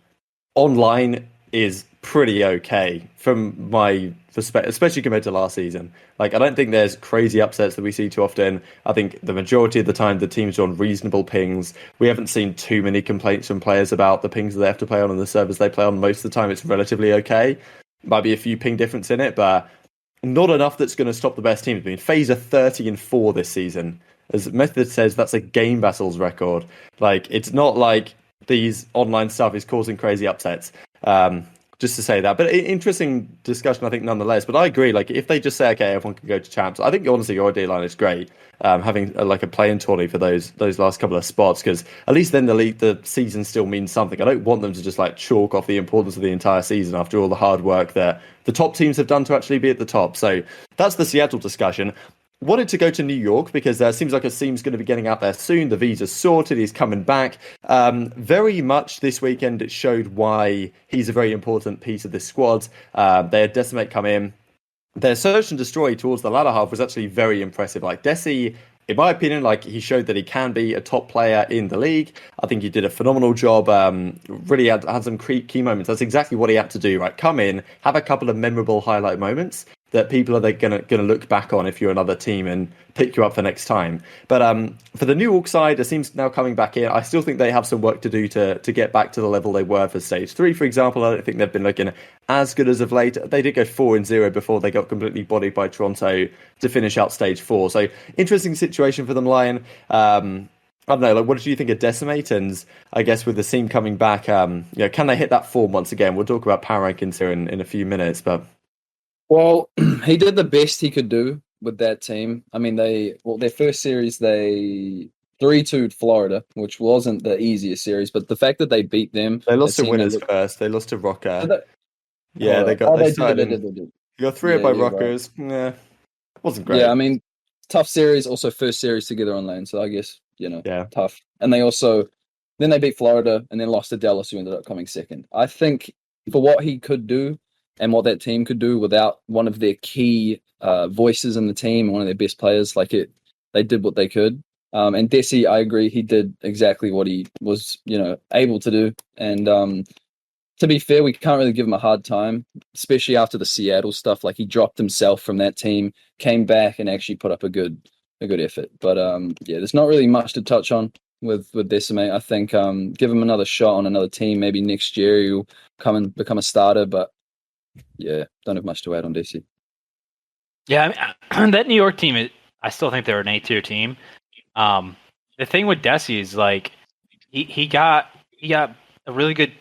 online is pretty okay from my perspective, especially compared to last season. Like, I don't think there's crazy upsets that we see too often. I think the majority of the time the teams are on reasonable pings. We haven't seen too many complaints from players about the pings that they have to play on and the servers they play on. Most of the time it's relatively okay. Might be a few ping difference in it, but not enough that's going to stop the best teams. I mean, FaZe are 30-4 this season. As Method says, that's a game battles record. Like, it's not like these online stuff is causing crazy upsets. Just to say that. But interesting discussion, I think, nonetheless. But I agree, like, if they just say, okay, everyone can go to champs, I think, honestly, your idea line is great. Having a play-in tourney for those last couple of spots, because at least then the season still means something. I don't want them to just, like, chalk off the importance of the entire season after all the hard work that the top teams have done to actually be at the top. So that's the Seattle discussion. Wanted to go to New York because it seems like Asim's going to be getting out there soon. The visa's sorted. He's coming back. Very much this weekend it showed why he's a very important piece of this squad. They had Decimate come in. Their search and destroy towards the latter half was actually very impressive. Like, Dece, in my opinion, like, he showed that he can be a top player in the league. I think he did a phenomenal job. Really had some key moments. That's exactly what he had to do, right? Come in, have a couple of memorable highlight moments, that people are going to look back on if you're another team and pick you up for next time. But for the New York side, it seems now coming back in. I still think they have some work to do to get back to the level they were for Stage 3, for example. I don't think they've been looking as good as of late. They did go 4-0 before they got completely bodied by Toronto to finish out Stage 4. So interesting situation for them, Lion. I don't know, like, what did you think of Decimate? And I guess with the team coming back, can they hit that form once again? We'll talk about power rankings here in a few minutes, but... Well, he did the best he could do with that team. I mean, their first series, they 3-2'd Florida, which wasn't the easiest series, but the fact that they beat them... They lost to winners first. They lost to Rocker. They did. You got 3-0 by Rockers. Right. Nah, wasn't great. Yeah, I mean, tough series, also first series together on lane, so I guess, tough. And then they beat Florida and then lost to Dallas, who ended up coming second. I think for what he could do and what that team could do without one of their key voices in the team, one of their best players, they did what they could. And Dece, I agree, he did exactly what he was, able to do. And to be fair, we can't really give him a hard time, especially after the Seattle stuff. Like, he dropped himself from that team, came back, and actually put up a good effort. But there's not really much to touch on with Decimate. I think give him another shot on another team. Maybe next year he'll come and become a starter. But yeah, don't have much to add on Dece. Yeah, I mean, that New York team, I still think they're an A-tier team. The thing with Dece is, like, he got a really good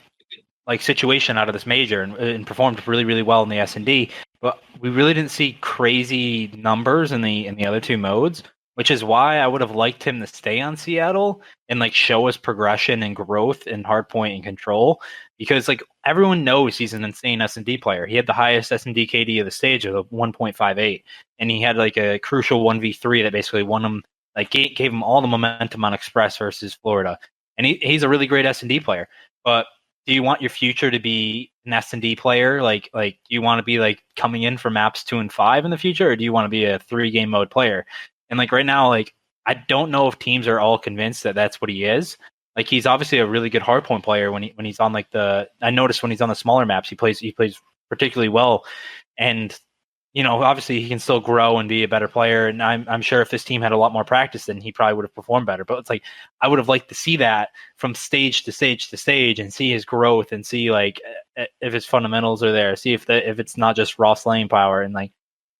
situation out of this major and performed really, really well in the S&D, but we really didn't see crazy numbers in the other two modes, which is why I would have liked him to stay on Seattle and show us progression and growth in hardpoint and control, because everyone knows he's an insane S&D player. He had the highest S&D KD of the stage of 1.58, and he had a crucial 1v3 that basically won him, gave him all the momentum on Express versus Florida, and he's a really great S&D player. But do you want your future to be an S&D player? Do you want to be coming in for maps 2 and 5 in the future, or do you want to be a 3-game mode player? And right now, I don't know if teams are all convinced that that's what he is. He's obviously a really good hardpoint player when he's on I noticed when he's on the smaller maps, he plays particularly well. And obviously he can still grow and be a better player. And I'm sure if this team had a lot more practice, then he probably would have performed better. But it's I would have liked to see that from stage to stage to stage and see his growth and see if his fundamentals are there, see if it's not just raw slaying power and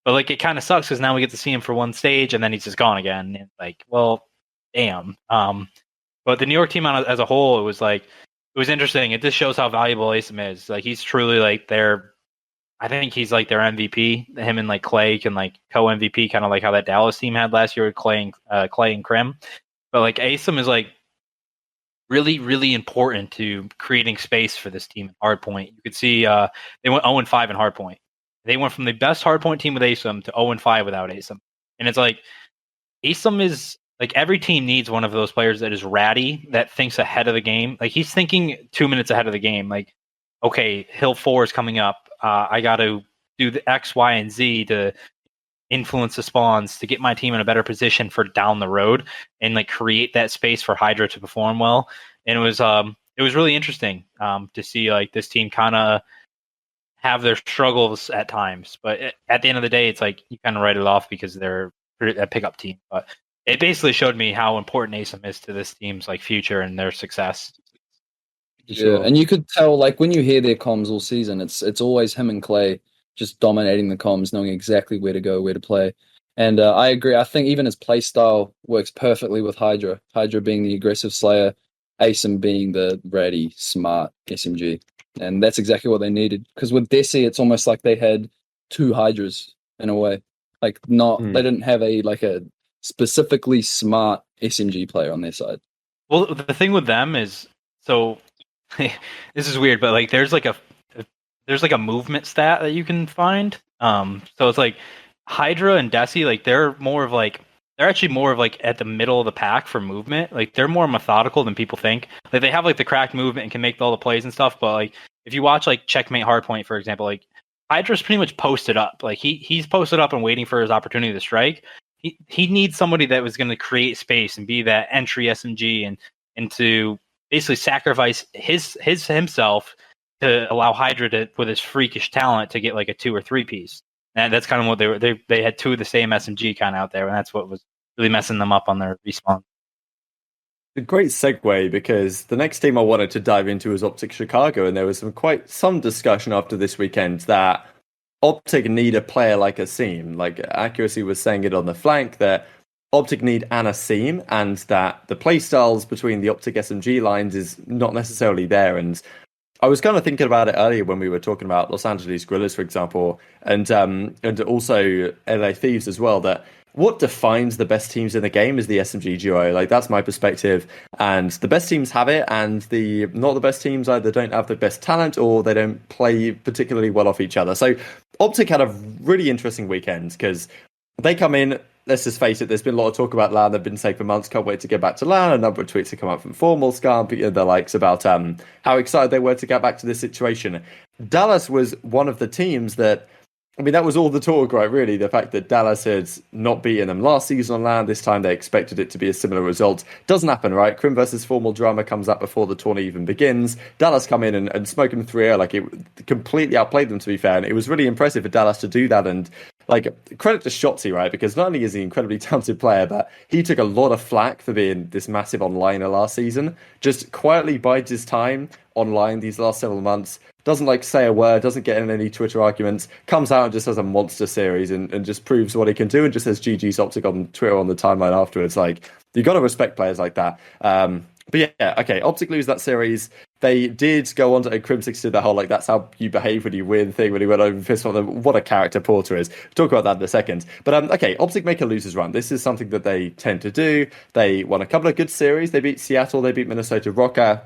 but it kind of sucks because now we get to see him for one stage and then he's just gone again. And well, damn. But the New York team as a whole, it was interesting. It just shows how valuable Asim is. He's truly I think he's their MVP. Him and Clay can co-MVP, kind of how that Dallas team had last year with Clay and Crim. But Asim is really, really important to creating space for this team in hardpoint. You could see they went 0-5 in hardpoint. They went from the best hardpoint team with Asim to 0-5 without Asim. And it's Asim is every team needs one of those players that is ratty, that thinks ahead of the game. He's thinking 2 minutes ahead of the game. Okay, Hill 4 is coming up. I got to do the X, Y, and Z to influence the spawns to get my team in a better position for down the road and create that space for Hydra to perform well. And it was really interesting to see this team kind of have their struggles at times, but at the end of the day, it's you kind of write it off because they're a pickup team. But it basically showed me how important Asim is to this team's future and their success. Yeah, and you could tell when you hear their comms all season, it's always him and Clay just dominating the comms, knowing exactly where to go, where to play. And I agree. I think even his play style works perfectly with Hydra. Hydra being the aggressive slayer, Asim being the ratty, smart SMG. And that's exactly what they needed. Because with Dece, it's almost like they had two Hydras in a way. They didn't have a specifically smart SMG player on their side. Well, the thing with them is, so this is weird, but there's a movement stat that you can find. So it's Hydra and Dece, they're actually more of at the middle of the pack for movement. They're more methodical than people think. They have the cracked movement and can make all the plays and stuff. But if you watch Checkmate Hardpoint, for example, Hydra's pretty much posted up. He's posted up and waiting for his opportunity to strike. He needs somebody that was going to create space and be that entry SMG and to basically sacrifice himself to allow Hydra to, with his freakish talent, to get a 2 or 3 piece. And that's kind of what they were. They had two of the same SMG kind of out there, and that's what was really messing them up on their respawn. A great segue, because the next team I wanted to dive into was OpTic Chicago, and there was some discussion after this weekend that OpTic need a player like Asim. Like Accuracy was saying it on the flank, that OpTic need an Asim, and that the playstyles between the OpTic SMG lines is not necessarily there. And I was kind of thinking about it earlier when we were talking about Los Angeles Guerrillas, for example, and also LA Thieves as well, that what defines the best teams in the game is the SMG duo. Like, that's my perspective. And the best teams have it, and the not the best teams either don't have the best talent or they don't play particularly well off each other. So OpTic had a really interesting weekend because they come in. Let's just face it, there's been a lot of talk about LAN. They've been saying for months, can't wait to get back to LAN. A number of tweets have come out from Formal, Scamp, and the likes about how excited they were to get back to this situation. Dallas was one of the teams that, I mean, that was all the talk, right, really. The fact that Dallas had not beaten them last season on LAN, this time they expected it to be a similar result. Doesn't happen, right? Crim versus Formal drama comes up before the tournament even begins. Dallas come in and smoke them 3-0. Like, it completely outplayed them, to be fair. And it was really impressive for Dallas to do that. And like, credit to Shotzi, right? Because not only is he an incredibly talented player, but he took a lot of flack for being this massive onliner last season. Just quietly bides his time online these last several months. Doesn't like say a word, doesn't get in any Twitter arguments, comes out and just has a monster series and just proves what he can do, and just says GG's OpTic on Twitter on the timeline afterwards. Like, you got to respect players like that. But yeah, okay, OpTic lose that series. They did go on to Crimsix did the whole, like, that's how you behave when you win thing, when he went over fist on them. What a character Porter is. We'll talk about that in a second. But okay, OpTic make a losers run. This is something that they tend to do. They won a couple of good series. They beat Seattle, they beat Minnesota Rocker,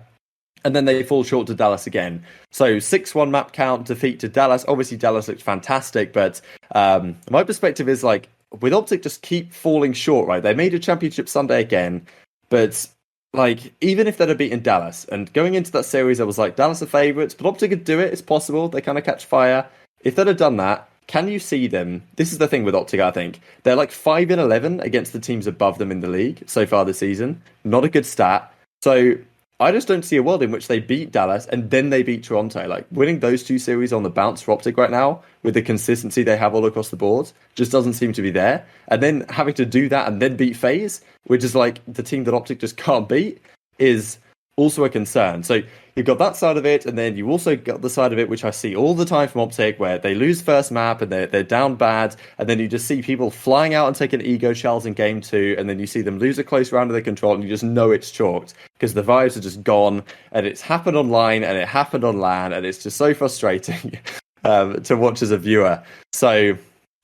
and then they fall short to Dallas again. So 6-1 map count defeat to Dallas. Obviously, Dallas looked fantastic, but my perspective is, like, with OpTic just keep falling short, right? They made a championship Sunday again, but like, even if they'd have beaten Dallas, and going into that series, I was like, Dallas are favourites, but OpTic could do it. It's possible. They kind of catch fire. If they'd have done that, can you see them? This is the thing with OpTic, I think. They're like 5-11 against the teams above them in the league so far this season. Not a good stat. So I just don't see a world in which they beat Dallas and then they beat Toronto. Like, winning those two series on the bounce for OpTic right now, with the consistency they have all across the board, just doesn't seem to be there. And then having to do that and then beat FaZe, which is like the team that OpTic just can't beat, is also a concern. So you've got that side of it, and then you also got the side of it, which I see all the time from OpTic, where they lose first map and they're down bad, and then you just see people flying out and taking ego shells in game 2, and then you see them lose a close round of the control, and you just know it's chalked, because the vibes are just gone, and it's happened online, and it happened on LAN, and it's just so frustrating to watch as a viewer. So,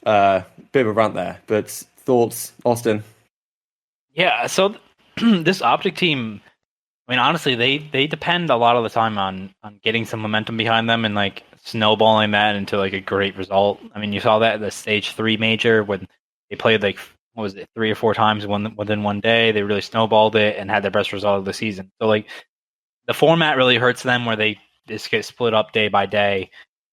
bit of a rant there, but thoughts, Austin? Yeah, so this OpTic team, I mean, honestly, they depend a lot of the time on getting some momentum behind them and, like, snowballing that into, like, a great result. I mean, you saw that at the Stage 3 major when they played, like, what was it, 3 or 4 times within one day. They really snowballed it and had their best result of the season. So, like, the format really hurts them where they just get split up day by day.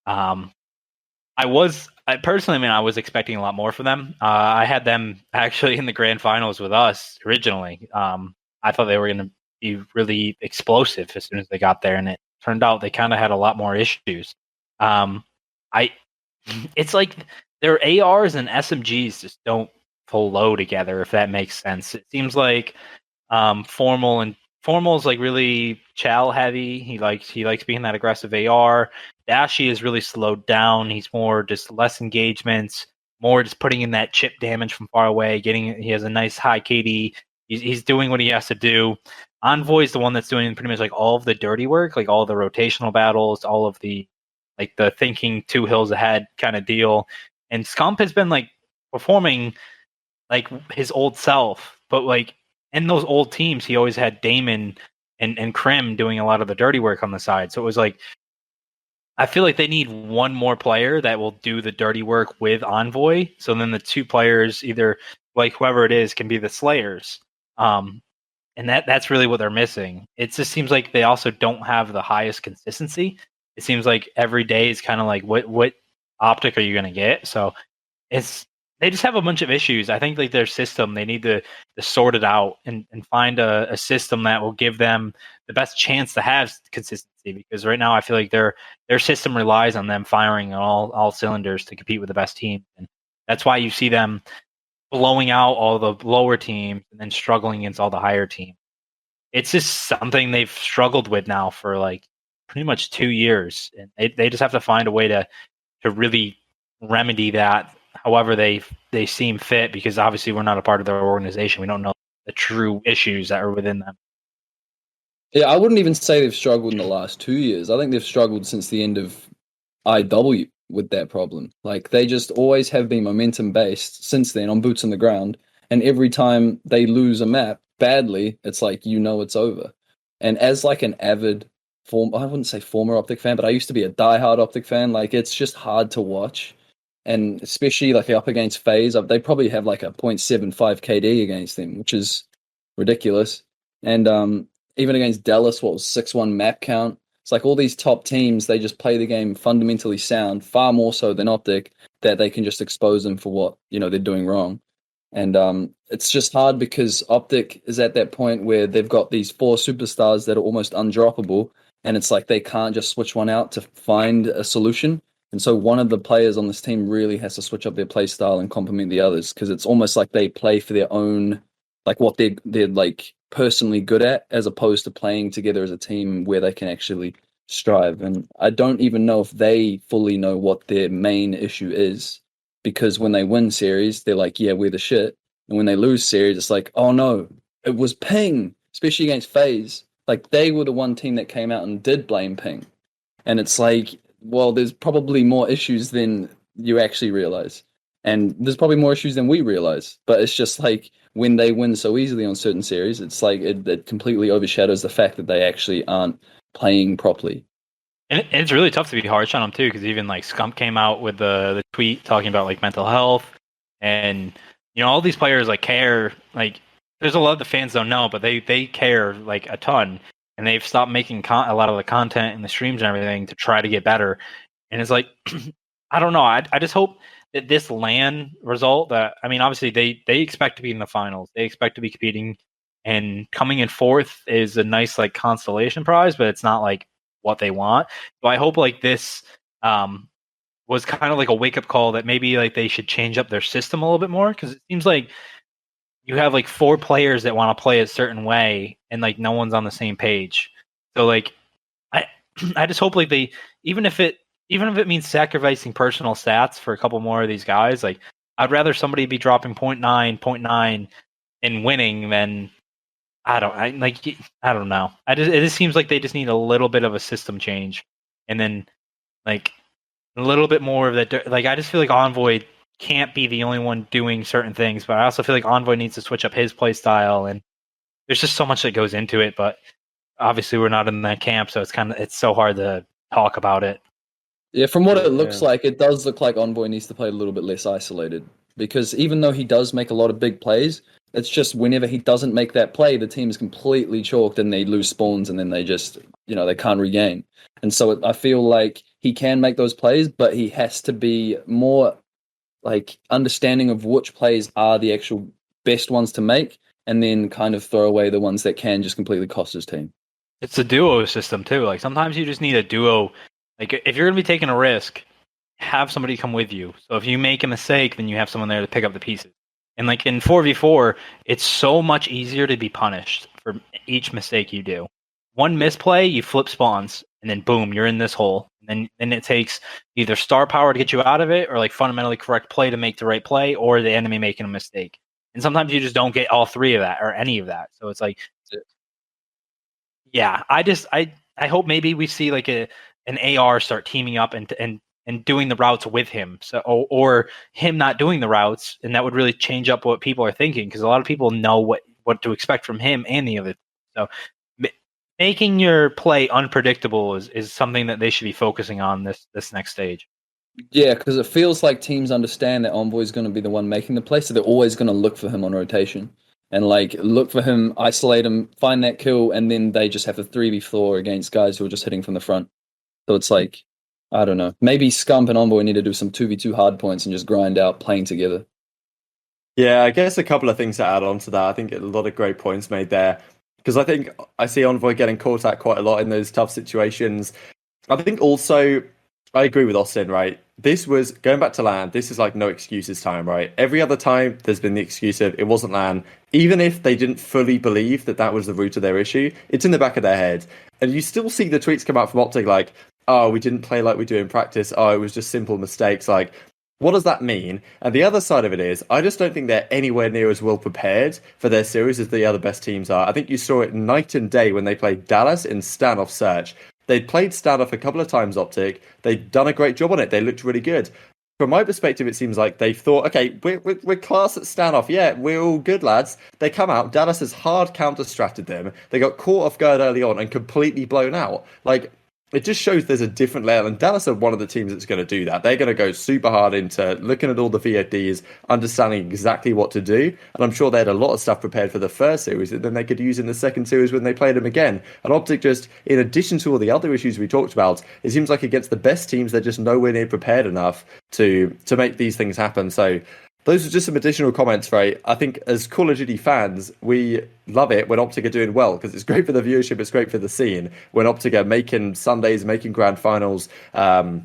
I was expecting a lot more from them. I had them actually in the grand finals with us originally. I thought they were going to be really explosive as soon as they got there, and it turned out they kind of had a lot more issues. It's like their ARs and SMGs just don't flow together, if that makes sense. It seems like Formal's like really chow heavy. He likes being that aggressive AR. Dece is really slowed down. He's more just less engagements, more just putting in that chip damage from far away. He has a nice high KD. He's doing what he has to do. Envoy is the one that's doing pretty much like all of the dirty work, like all the rotational battles, all of the like the thinking 2 hills ahead kind of deal. And Scump has been like performing like his old self, but like in those old teams, he always had Damon and Crim doing a lot of the dirty work on the side. So it was like, I feel like they need one more player that will do the dirty work with Envoy. So then the 2 players, either like whoever it is, can be the Slayers. And that's really what they're missing. It just seems like they also don't have the highest consistency. It seems like every day is kind of like, what OpTic are you going to get? So it's they just have a bunch of issues. I think like their system, they need to sort it out and find a system that will give them the best chance to have consistency. Because right now I feel like their system relies on them firing on all cylinders to compete with the best team, and that's why you see them blowing out all the lower teams and then struggling against all the higher teams. It's just something they've struggled with now for like pretty much 2 years, and they just have to find a way to really remedy that however they seem fit, because obviously we're not a part of their organization. We don't know the true issues that are within them. Yeah, I wouldn't even say they've struggled in the last 2 years. I think they've struggled since the end of IW with that problem. Like, they just always have been momentum based since then on boots on the ground. And every time they lose a map badly, it's like, it's over. And as like an avid I wouldn't say former OpTic fan, but I used to be a diehard OpTic fan. Like, it's just hard to watch. And especially like up against FaZe, they probably have like a 0.75 KD against them, which is ridiculous. And even against Dallas, what was 6-1 map count? It's like all these top teams, they just play the game fundamentally sound, far more so than OpTic, that they can just expose them for what they're doing wrong. And it's just hard because OpTic is at that point where they've got these 4 superstars that are almost undroppable, and it's like they can't just switch one out to find a solution. And so one of the players on this team really has to switch up their play style and complement the others, because it's almost like they play for their own, like what they're like personally good at, as opposed to playing together as a team where they can actually strive. And I don't even know if they fully know what their main issue is, because when they win series, they're like, yeah, we're the shit. And when they lose series, it's like, oh no, it was ping, especially against FaZe. Like, they were the one team that came out and did blame ping. And it's like, well, there's probably more issues than you actually realize. And there's probably more issues than we realize. But it's just like, when they win so easily on certain series, it's like it completely overshadows the fact that they actually aren't playing properly. And it's really tough to be harsh on them too, because even like Scump came out with the tweet talking about like mental health, and all these players like care. Like, there's a lot of the fans don't know, but they care like a ton, and they've stopped making a lot of the content and the streams and everything to try to get better. And it's like, I don't know. I just hope that this LAN result, that, I mean, obviously they expect to be in the finals, they expect to be competing, and coming in 4th is a nice like consolation prize, but it's not like what they want. So I hope like this was kind of like a wake up call that maybe like they should change up their system a little bit more, because it seems like you have like 4 players that want to play a certain way, and like no one's on the same page. So like I just hope like they, even if it means sacrificing personal stats for a couple more of these guys, like I'd rather somebody be dropping 0.9 and winning than I don't know. It just seems like they just need a little bit of a system change, and then like a little bit more of that. Like, I just feel like Envoy can't be the only one doing certain things, but I also feel like Envoy needs to switch up his play style, and there's just so much that goes into it. But obviously, we're not in that camp, so it's so hard to talk about it. Yeah, from what it looks like, it does look like Envoy needs to play a little bit less isolated, because even though he does make a lot of big plays, it's just whenever he doesn't make that play, the team is completely chalked and they lose spawns, and then they just, they can't regain. And so I feel like he can make those plays, but he has to be more like understanding of which plays are the actual best ones to make, and then kind of throw away the ones that can just completely cost his team. It's a duo system too. Like, sometimes you just need a duo. Like, if you're going to be taking a risk, have somebody come with you. So if you make a mistake, then you have someone there to pick up the pieces. And like in 4v4, it's so much easier to be punished for each mistake you do. One misplay, you flip spawns, and then boom, you're in this hole. And then it takes either star power to get you out of it, or like fundamentally correct play to make the right play, or the enemy making a mistake. And sometimes you just don't get all 3 of that or any of that. So it's like, yeah, I hope maybe we see like an AR start teaming up and doing the routes with him, so or him not doing the routes, and that would really change up what people are thinking, because a lot of people know what to expect from him and the other. So making your play unpredictable is something that they should be focusing on this next stage. Yeah, because it feels like teams understand that Envoy's going to be the one making the play, so they're always going to look for him on rotation and like look for him, isolate him, find that kill, and then they just have a 3v4 against guys who are just hitting from the front. So it's like, I don't know. Maybe Scump and Envoy need to do some 2v2 hard points and just grind out playing together. Yeah, I guess a couple of things to add on to that. I think a lot of great points made there because I think I see Envoy getting caught out quite a lot in those tough situations. I think also I agree with Austin, right? This was going back to LAN. This is like no excuses time, right? Every other time there's been the excuse of it wasn't LAN. Even if they didn't fully believe that that was the root of their issue, it's in the back of their head. And you still see the tweets come out from OpTic like, oh, we didn't play like we do in practice. Oh, it was just simple mistakes. Like, what does that mean? And the other side of it is, I just don't think they're anywhere near as well prepared for their series as the other best teams are. I think you saw it night and day when they played Dallas in standoff search. They'd played standoff a couple of times, OpTic. They'd done a great job on it. They looked really good. From my perspective, it seems like they thought, okay, we're class at standoff. Yeah, we're all good, lads. They come out. Dallas has hard counter-stratted them. They got caught off guard early on and completely blown out. Like, it just shows there's a different layer, and Dallas are one of the teams that's going to do that. They're going to go super hard into looking at all the VODs, understanding exactly what to do, and I'm sure they had a lot of stuff prepared for the first series that then they could use in the second series when they played them again. And OpTic just, in addition to all the other issues we talked about, it seems like against the best teams, they're just nowhere near prepared enough to make these things happen. So those are just some additional comments, right? I think as Call of Duty fans, we love it when OpTic are doing well because it's great for the viewership, it's great for the scene. When OpTic are making Sundays, making grand finals, and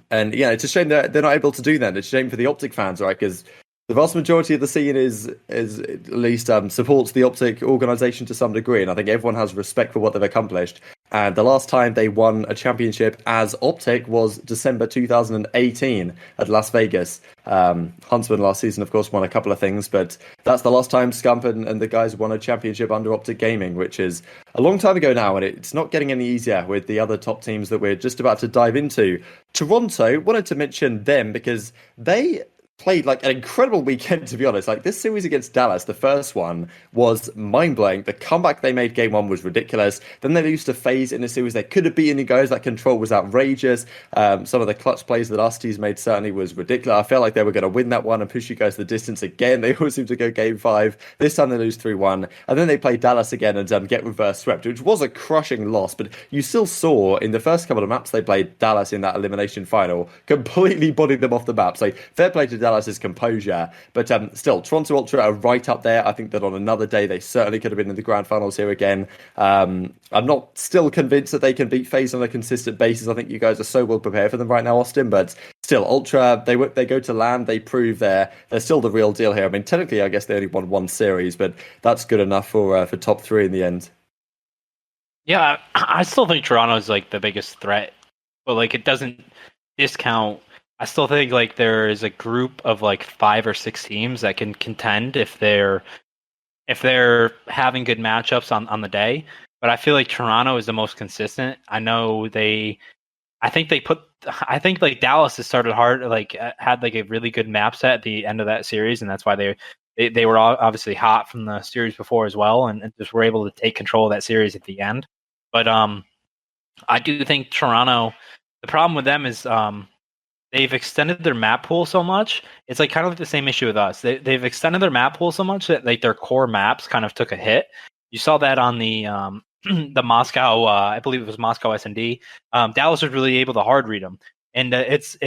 yeah, it's a shame that they're not able to do that. It's a shame for the OpTic fans, right? Because the vast majority of the scene is at least supports the OpTic organization to some degree, and I think everyone has respect for what they've accomplished. And the last time they won a championship as OpTic was December 2018 at Las Vegas. Huntsman last season, of course, won a couple of things, but that's the last time Scump and the guys won a championship under OpTic Gaming, which is a long time ago now, and it's not getting any easier with the other top teams that we're just about to dive into. Toronto, wanted to mention them because they played like an incredible weekend, to be honest. Like this series against Dallas, the first one was mind-blowing. The comeback they made game one was ridiculous. Then they lose to FaZe in a series they could have beaten you guys. That control was outrageous. Some of the clutch plays that Usties made certainly was ridiculous. I felt like they were going to win that one and push you guys the distance again. They always seem to go game five. This time they lose 3-1. And then they play Dallas again and get reverse swept, which was a crushing loss. But you still saw in the first couple of maps they played Dallas in that elimination final, completely bodied them off the map. So fair play to Dallas's composure, but still, Toronto Ultra are right up there. I think that on another day they certainly could have been in the grand finals here again. I'm not still convinced that they can beat FaZe on a consistent basis. I think you guys are so well prepared for them right now, Austin, but still, Ultra, they go to land, they prove they're still the real deal here. I mean, technically, I guess they only won one series, but that's good enough for top three in the end. Yeah, I still think Toronto is like the biggest threat, but like it doesn't discount. I still think like there is a group of like 5 or 6 teams that can contend if they're having good matchups on the day. But I feel like Toronto is the most consistent. I think like Dallas has started hard, like had like a really good map set at the end of that series, and that's why they were all obviously hot from the series before as well, and just were able to take control of that series at the end. But I do think Toronto. The problem with them is they've extended their map pool so much. It's like kind of like the same issue with us. They've extended their map pool so much that like their core maps kind of took a hit. You saw that on the the Moscow, I believe it was Moscow S&D. Dallas was really able to hard read them, and it's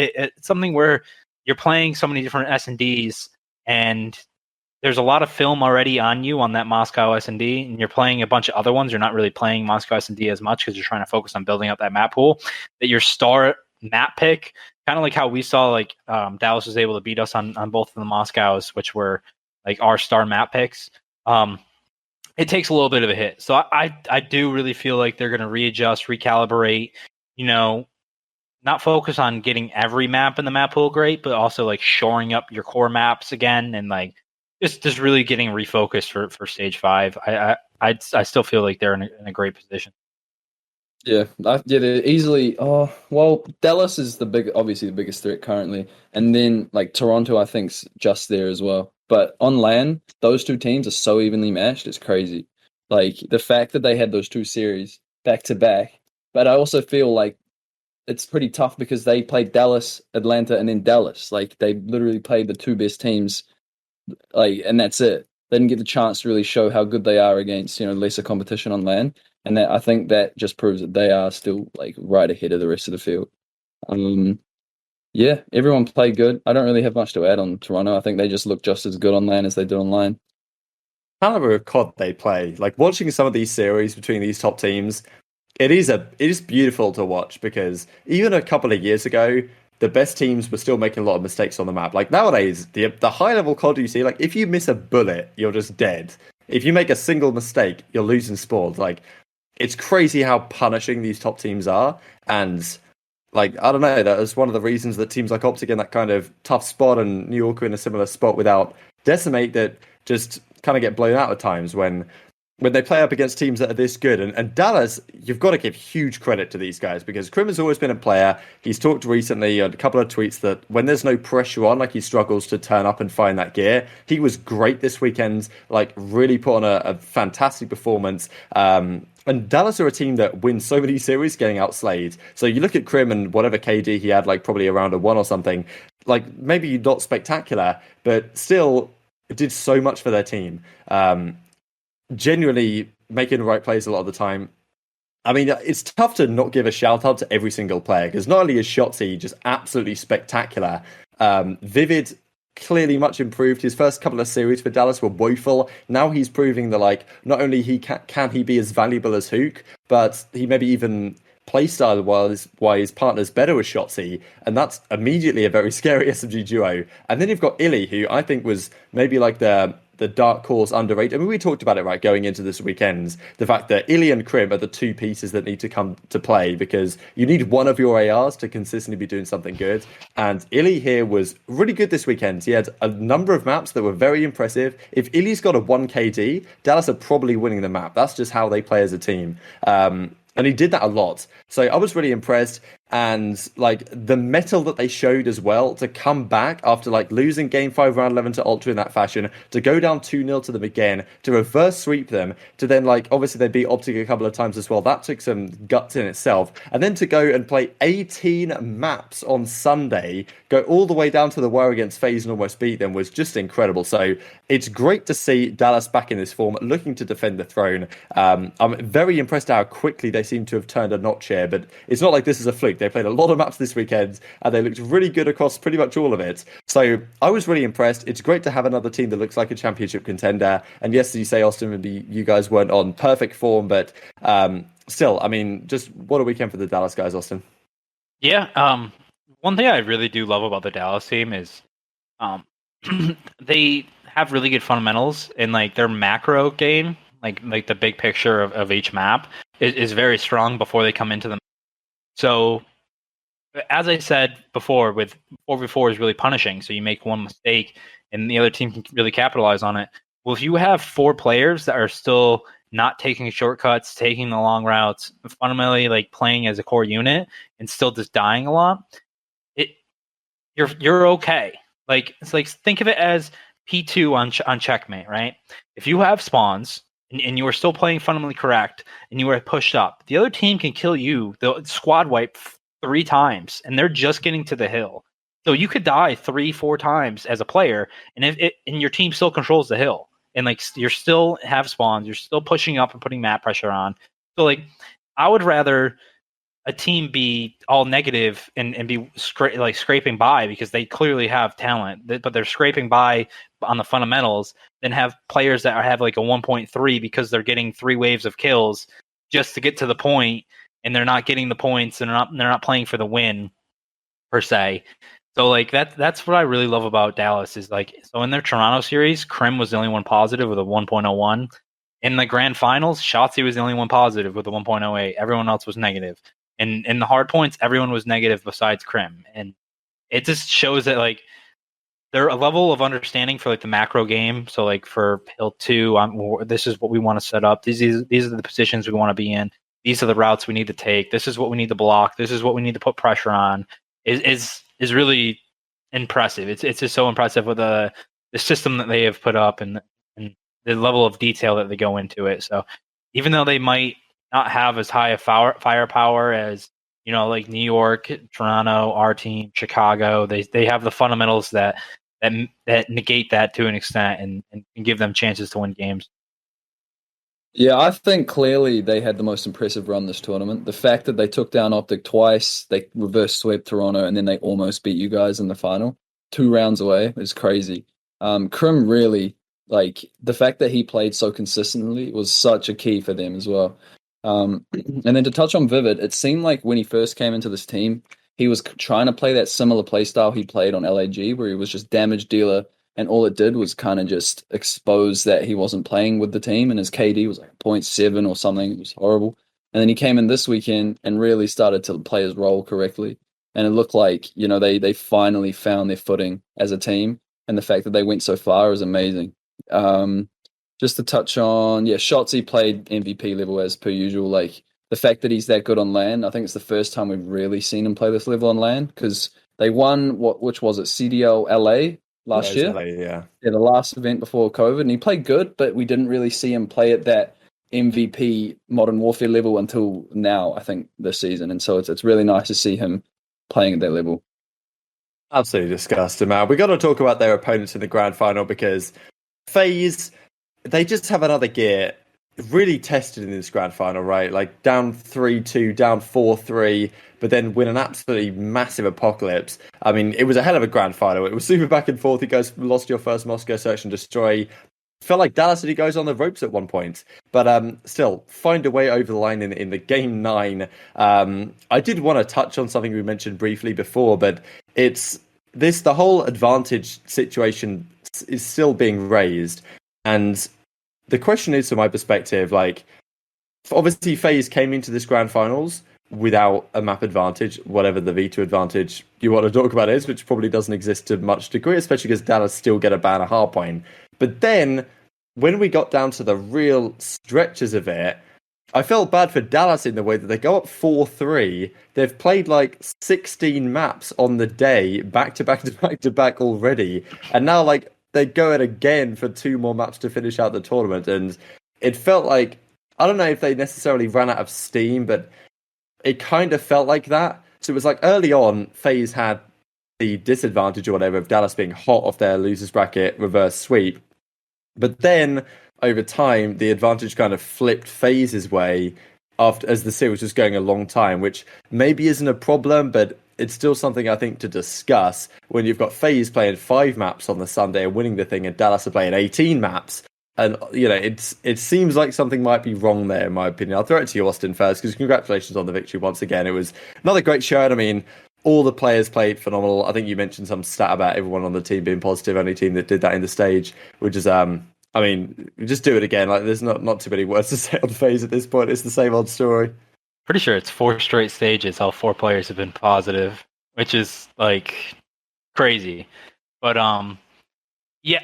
something where you're playing so many different S&Ds, and there's a lot of film already on you on that Moscow S&D, and you're playing a bunch of other ones. You're not really playing Moscow S&D as much because you're trying to focus on building up that map pool. That your star map pick, kind of like how we saw like Dallas was able to beat us on both of the Moscows, which were like our star map picks. It takes a little bit of a hit. So I do really feel like they're going to readjust, recalibrate, not focus on getting every map in the map pool great, but also like shoring up your core maps again and like just really getting refocused for stage 5. I still feel like they're in a great position. Yeah, they're easily. Oh well, Dallas is obviously the biggest threat currently, and then like Toronto, I think's just there as well. But on LAN, those two teams are so evenly matched. It's crazy. Like the fact that they had those two series back to back. But I also feel like it's pretty tough because they played Dallas, Atlanta, and then Dallas. Like they literally played the two best teams. Like, and that's it. They didn't get the chance to really show how good they are against lesser competition on LAN. And I think that just proves that they are still like right ahead of the rest of the field. Yeah, everyone played good. I don't really have much to add on Toronto. I think they just look just as good on LAN as they did online. Caliber of COD they play. Like watching some of these series between these top teams, it is beautiful to watch because even a couple of years ago, the best teams were still making a lot of mistakes on the map. Like nowadays, the high level COD you see, like if you miss a bullet, you're just dead. If you make a single mistake, you're losing spawns. Like it's crazy how punishing these top teams are. And like I don't know, that is one of the reasons that teams like OpTic in that kind of tough spot and New York are in a similar spot without Decimate that just kind of get blown out at times when they play up against teams that are this good. And Dallas, you've got to give huge credit to these guys because Crim has always been a player. He's talked recently on a couple of tweets that when there's no pressure on, like he struggles to turn up and find that gear. He was great this weekend, like really put on a fantastic performance. And Dallas are a team that wins so many series getting outslayed. So you look at Crim and whatever KD he had, like probably around a 1 or something, like maybe not spectacular, but still did so much for their team. Genuinely making the right plays a lot of the time. I mean, it's tough to not give a shout out to every single player because not only is Shotzi just absolutely spectacular, Vivid clearly much improved. His first couple of series for Dallas were woeful. Now he's proving that like not only can he be as valuable as Huke, but he maybe even playstyle why his partner's better with Shotzi, and that's immediately a very scary SMG duo. And then you've got Illy, who I think was maybe like the dark horse underrated. I mean, we talked about it, right, going into this weekend. The fact that Illy and Crim are the two pieces that need to come to play because you need one of your ARs to consistently be doing something good. And Illy here was really good this weekend. He had a number of maps that were very impressive. If Illy's got a 1 KD, Dallas are probably winning the map. That's just how they play as a team. And he did that a lot. So I was really impressed. And like the metal that they showed as well to come back after like losing game 5 round 11 to Ultra in that fashion, to go down 2-0 to them again, to reverse sweep them, to then like obviously they beat OpTic a couple of times as well. That took some guts in itself. And then to go and play 18 maps on Sunday, go all the way down to the wire against FaZe and almost beat them was just incredible. So it's great to see Dallas back in this form, looking to defend the throne. I'm very impressed how quickly they seem to have turned a notch here, but it's not like this is a fluke. They played a lot of maps this weekend and they looked really good across pretty much all of it. So I was really impressed. It's great to have another team that looks like a championship contender. And yes, as you say, Austin, maybe you guys weren't on perfect form, but still, I mean, just what a weekend for the Dallas guys, Austin. Yeah, one thing I really do love about the Dallas team is they have really good fundamentals in like their macro game, like the big picture of each map is very strong before they come into the. So, as I said before, with 4v4 is really punishing. So you make one mistake, and the other team can really capitalize on it. Well, if you have 4 players that are still not taking shortcuts, taking the long routes, fundamentally like playing as a core unit, and still just dying a lot, you're okay. Like it's like think of it as P2 on checkmate, right? If you have spawns and you are still playing fundamentally correct and you are pushed up, the other team can kill you. They'll squad wipe 3 times and they're just getting to the hill. So you could die 3-4 times as a player, and and your team still controls the hill, and like you're still have spawns, you're still pushing up and putting map pressure on. So like I would rather a team be all negative and be scraping by because they clearly have talent, but they're scraping by on the fundamentals, than have players that have like a 1.3 because they're getting 3 waves of kills just to get to the point, and they're not getting the points, and they're not playing for the win per se. So like that's what I really love about Dallas is like, so in their Toronto series, Crim was the only one positive with a 1.01. In the grand finals, Shotzi was the only one positive with a 1.08. Everyone else was negative. And in the hard points, everyone was negative besides Crim. And it just shows that like they're a level of understanding for like the macro game. So like for Hill 2, this is what we want to set up. These are the positions we want to be in. These are the routes we need to take. This is what we need to block. This is what we need to put pressure on. Is really impressive. It's just so impressive with the system that they have put up and the level of detail that they go into it. So even though they might not have as high a firepower as, you know, like New York, Toronto, our team, Chicago, they have the fundamentals that negate that to an extent and give them chances to win games. Yeah, I think clearly they had the most impressive run this tournament. The fact that they took down OpTic twice, they reverse swept Toronto, and then they almost beat you guys in the final, 2 rounds away, is crazy. Crim really, like, the fact that he played so consistently was such a key for them as well. And then to touch on Vivid, it seemed like when he first came into this team, he was trying to play that similar play style he played on LAG, where he was just damage dealer, and all it did was kind of just expose that he wasn't playing with the team, and his KD was like 0.7 or something. It was horrible. And then he came in this weekend and really started to play his role correctly. And it looked like, they finally found their footing as a team. And the fact that they went so far is amazing. Just to touch on, Shotzi played MVP level as per usual. Like, the fact that he's that good on LAN, I think it's the first time we've really seen him play this level on LAN, because they won, which was it, CDL LA last year? LA, yeah, the last event before COVID, and he played good, but we didn't really see him play at that MVP Modern Warfare level until now, I think, this season. And so it's really nice to see him playing at that level. Absolutely disgusting, man. We got to talk about their opponents in the grand final, because FaZe, they just have another gear really tested in this grand final, right? Like down 3-2, down 4-3, but then win an absolutely massive apocalypse. I mean, it was a hell of a grand final. It was super back and forth. You guys lost your first Moscow Search and Destroy. Felt like Dallas City goes on the ropes at one point, but still find a way over the line in the game 9. I did want to touch on something we mentioned briefly before, but it's the whole advantage situation is still being raised, and the question is, from my perspective, like, obviously FaZe came into this grand finals without a map advantage, whatever the V2 advantage you want to talk about is, which probably doesn't exist to much degree, especially because Dallas still get a ban a hardpoint. But then, when we got down to the real stretches of it, I felt bad for Dallas in the way that they go up 4-3. They've played like 16 maps on the day, back to back to back to back already. And now, like, they go it again for 2 more maps to finish out the tournament. And it felt like, I don't know if they necessarily ran out of steam, but it kind of felt like that. So it was like early on, FaZe had the disadvantage or whatever of Dallas being hot off their losers bracket reverse sweep. But then over time, the advantage kind of flipped FaZe's way as the series was going a long time, which maybe isn't a problem, but it's still something I think to discuss when you've got FaZe playing 5 maps on the Sunday and winning the thing, and Dallas are playing 18 maps. And, it seems like something might be wrong there, in my opinion. I'll throw it to you, Austin, first, because congratulations on the victory once again. It was another great show. And I mean, all the players played phenomenal. I think you mentioned some stat about everyone on the team being positive, only team that did that in the stage, which is, I mean, just do it again. Like, there's not too many words to say on FaZe at this point. It's the same old story. Pretty sure it's 4 straight stages. All 4 players have been positive, which is like crazy. But yeah,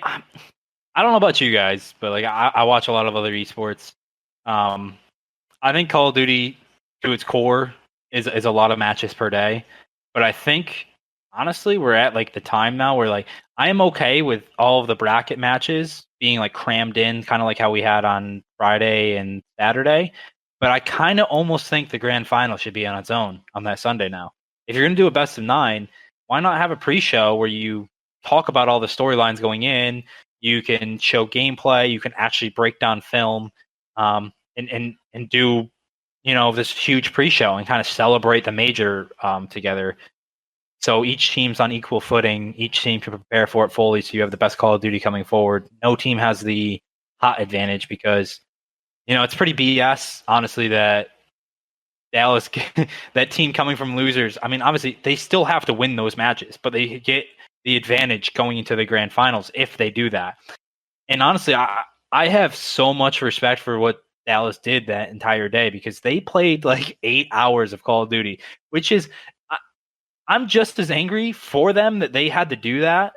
I don't know about you guys, but like I watch a lot of other esports. I think Call of Duty, to its core, is a lot of matches per day. But I think honestly, we're at like the time now where like I am okay with all of the bracket matches being like crammed in, kind of like how we had on Friday and Saturday. But I kind of almost think the grand final should be on its own on that Sunday now. If you're going to do a best of 9, why not have a pre-show where you talk about all the storylines going in, you can show gameplay, you can actually break down film, and do, this huge pre-show and kind of celebrate the major together. So each team's on equal footing. Each team can prepare for it fully. So you have the best Call of Duty coming forward. No team has the hot advantage because, it's pretty BS, honestly, that Dallas, that team coming from losers. I mean, obviously, they still have to win those matches, but they get the advantage going into the grand finals if they do that. And honestly, I have so much respect for what Dallas did that entire day, because they played like 8 hours of Call of Duty, which is, I'm just as angry for them that they had to do that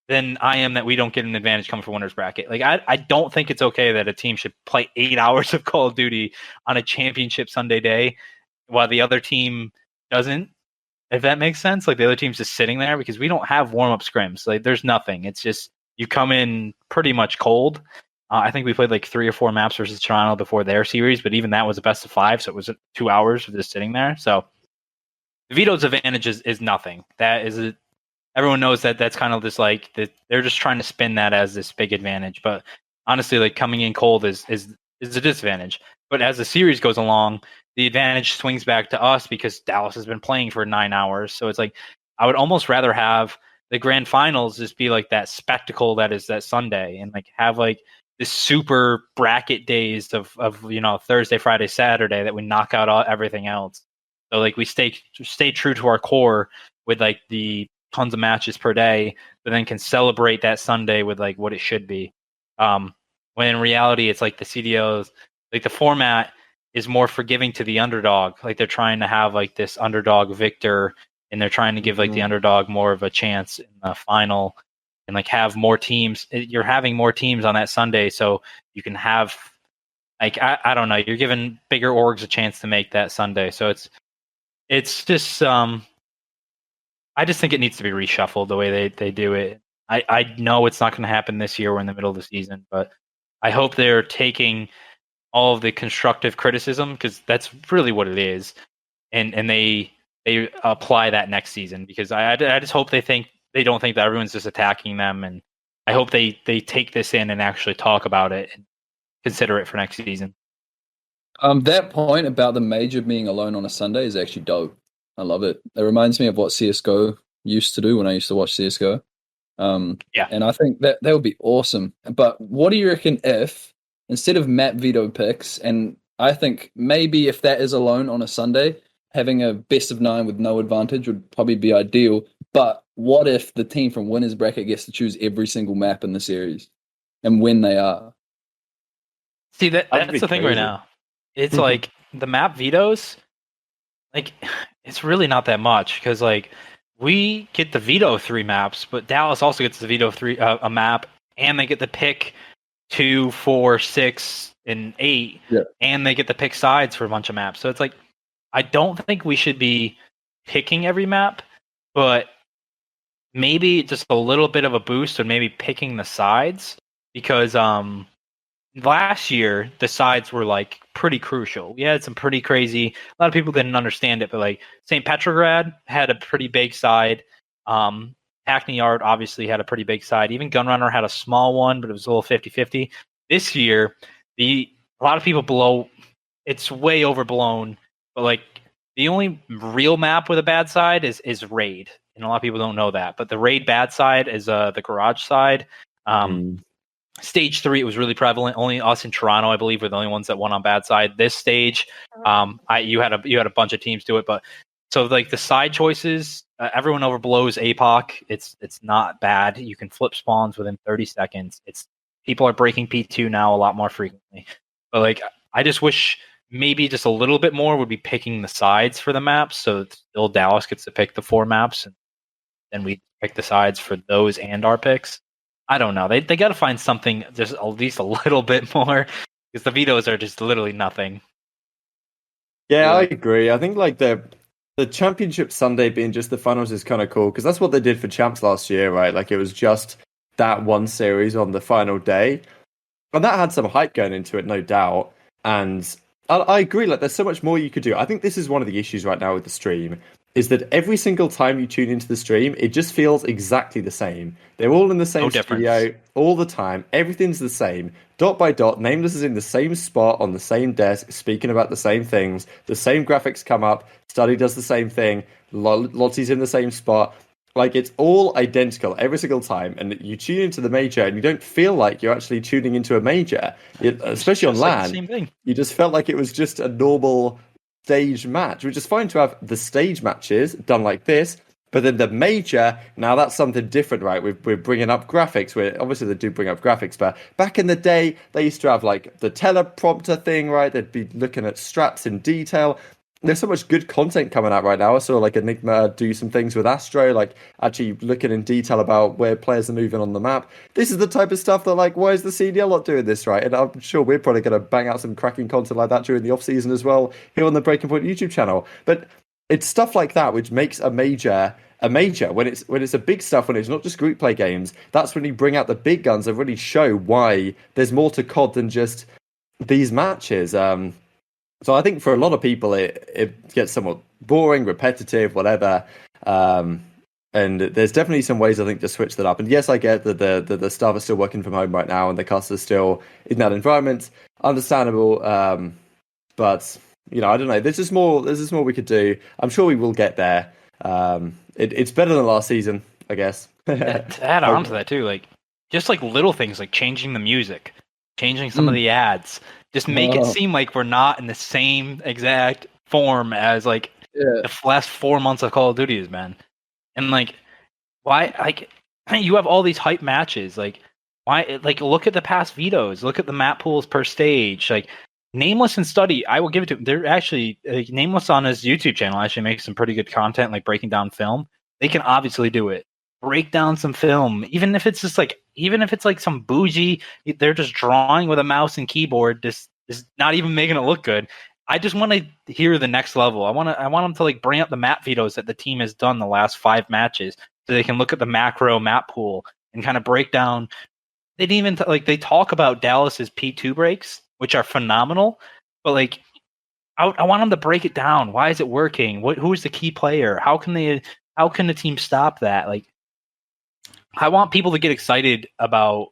than I am that we don't get an advantage coming from winners bracket. Like, I don't think it's okay that a team should play 8 hours of Call of Duty on a championship Sunday day while the other team doesn't, if that makes sense. Like, the other team's just sitting there because we don't have warm-up scrims. Like, there's nothing. It's just you come in pretty much cold. I think we played like 3 or 4 maps versus Toronto before their series, but even that was a best of 5, so it was 2 hours of just sitting there. So Vito's advantage is nothing. That is everyone knows that that's kind of this like that they're just trying to spin that as this big advantage. But honestly, like coming in cold is is a disadvantage. But as the series goes along, the advantage swings back to us because Dallas has been playing for 9 hours. So it's like I would almost rather have the grand finals just be like that spectacle that is that Sunday, and like have like this super bracket days of Thursday, Friday, Saturday that we knock out everything else. So like we stay true to our core with like the tons of matches per day, but then can celebrate that Sunday with like what it should be. When in reality, it's like the CDLs, like the format is more forgiving to the underdog. Like they're trying to have like this underdog victor, and they're trying to give like the underdog more of a chance in the final, and like have more teams. You're having more teams on that Sunday, so you can have like I don't know. You're giving bigger orgs a chance to make that Sunday. So it's just I just think it needs to be reshuffled the way they do it. I know it's not going to happen this year. We're in the middle of the season, but I hope they're taking all of the constructive criticism, because that's really what it is, and they apply that next season, because I just hope they don't think that everyone's just attacking them, and I hope they take this in and actually talk about it and consider it for next season. That point about the major being alone on a Sunday is actually dope. I love it. It reminds me of what CSGO used to do when I used to watch CSGO. Yeah. And I think that would be awesome. But what do you reckon if, instead of map veto picks, and I think maybe if that is alone on a Sunday, having a best of 9 with no advantage would probably be ideal. But what if the team from winner's bracket gets to choose every single map in the series and when they are? See, that's the thing right now. It's like the map vetoes, like it's really not that much, because like we get the veto 3 maps, but Dallas also gets the veto 3 a map, and they get to pick 2, 4, 6, and 8, and they get to pick sides for a bunch of maps. So it's like I don't think we should be picking every map, but maybe just a little bit of a boost, or maybe picking the sides, because last year the sides were like pretty crucial. We had some pretty crazy, a lot of people didn't understand it, but like St. Petrograd had a pretty big side. Hackney Yard obviously had a pretty big side. Even Gunrunner had a small one, but it was a little 50-50. This year, a lot of people it's way overblown, but like the only real map with a bad side is Raid. And a lot of people don't know that. But the Raid bad side is the garage side. Stage 3, it was really prevalent. Only us in Toronto, I believe, were the only ones that won on bad side. This stage, you had a bunch of teams do it, but so like the side choices, everyone overblows APOC. It's not bad. You can flip spawns within 30 seconds. People are breaking P2 now a lot more frequently. But like I just wish maybe just a little bit more would be picking the sides for the maps, so still Dallas gets to pick the 4 maps, and then we pick the sides for those and our picks. I don't know. They got to find something just at least a little bit more, because the vetoes are just literally nothing. Yeah, I agree. I think like the championship Sunday being just the finals is kind of cool, because that's what they did for champs last year, right? Like it was just that one series on the final day, and that had some hype going into it, no doubt. And I agree. Like there's so much more you could do. I think this is one of the issues right now with the stream, is that every single time you tune into the stream, it just feels exactly the same. They're all in the same studio all the time. Everything's the same. Dot by dot, Nameless is in the same spot on the same desk, speaking about the same things. The same graphics come up. Study does the same thing. Lottie's in the same spot. Like, it's all identical every single time. And you tune into the major and you don't feel like you're actually tuning into a major. Especially on LAN. Same thing. You just felt like it was just a normal stage match, which is fine to have the stage matches done like this, but then the major, now that's something different, right? We're bringing up graphics. Obviously they do bring up graphics, but back in the day they used to have like the teleprompter thing, right? They'd be looking at strats in detail. There's so much good content coming out right now. I saw like Enigma do some things with Astro, like actually looking in detail about where players are moving on the map. This is the type of stuff that, like, why is the CDL not doing this, right? And I'm sure we're probably going to bang out some cracking content like that during the off season as well here on the Breaking Point YouTube channel. But it's stuff like that which makes a major when it's a big stuff, when it's not just group play games. That's when you bring out the big guns and really show why there's more to COD than just these matches. So I think for a lot of people, it gets somewhat boring, repetitive, whatever. And there's definitely some ways, I think, to switch that up. And yes, I get that the staff are still working from home right now and the cast are still in that environment. understandable. But I don't know. There's just more. There's just more we could do. I'm sure we will get there. It's better than last season, I guess. To add on to that too, like just like little things like changing the music, changing some of the ads, just make it seem like we're not in the same exact form as like the last 4 months of Call of Duty has been. And like, why? Like, you have all these hype matches. Like, why? Like, look at the past vetoes. Look at the map pools per stage. Like, Nameless and Study, I will give it to them. They're actually Nameless on his YouTube channel actually makes some pretty good content, like breaking down film. They can obviously do it. Break down some film, even if it's like some bougie. They're just drawing with a mouse and keyboard. Just is not even making it look good. I just want to hear the next level. I want them to like bring up the map vetoes that the team has done the last 5 matches, so they can look at the macro map pool and kind of break down. They didn't even they talk about Dallas's P2 breaks, which are phenomenal, but like I want them to break it down. Why is it working? Who is the key player? How can the team stop that? Like, I want people to get excited about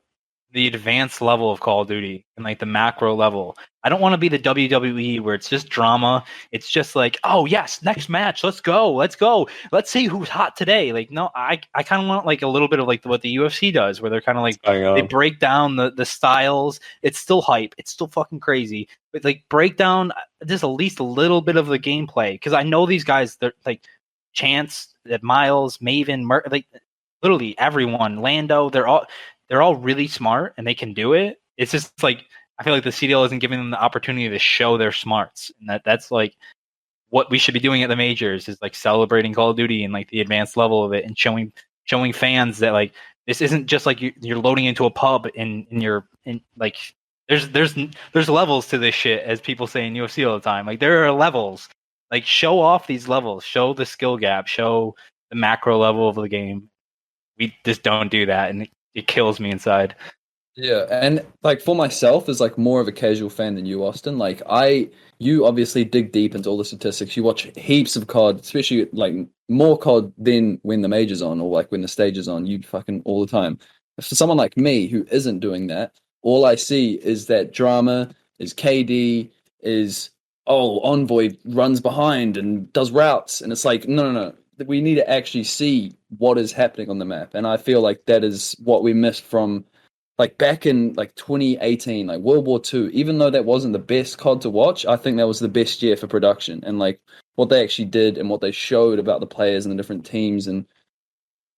the advanced level of Call of Duty and like the macro level. I don't want to be the WWE where it's just drama. It's just like, oh yes, next match, let's go, let's see who's hot today. Like, no, I kind of want like a little bit of like what the UFC does, where they're kind of like they break down the styles. It's still hype, it's still fucking crazy, but like break down just at least a little bit of the gameplay, because I know these guys, they're like Chance, Miles, Maven, like literally everyone, Lando, they're all really smart and they can do it. It's just like I feel like the CDL isn't giving them the opportunity to show their smarts, and that's like what we should be doing at the majors, is like celebrating Call of Duty and like the advanced level of it, and showing fans that like this isn't just like you're loading into a pub in like there's levels to this shit, as people say in UFC all the time. Like, there are levels. Like, show off these levels, show the skill gap, show the macro level of the game. We just don't do that, and it kills me inside. Yeah, and like for myself, as like more of a casual fan than you, Austin, like you obviously dig deep into all the statistics. You watch heaps of COD, especially like more COD than when the major's on or like when the stage is on. You fucking all the time. For someone like me who isn't doing that, all I see is that drama, is KD, is Envoy runs behind and does routes, and it's like no. We need to actually see what is happening on the map, and I feel like that is what we missed from like back in like 2018, like World War II. Even though that wasn't the best COD to watch, I think that was the best year for production and like what they actually did and what they showed about the players and the different teams. And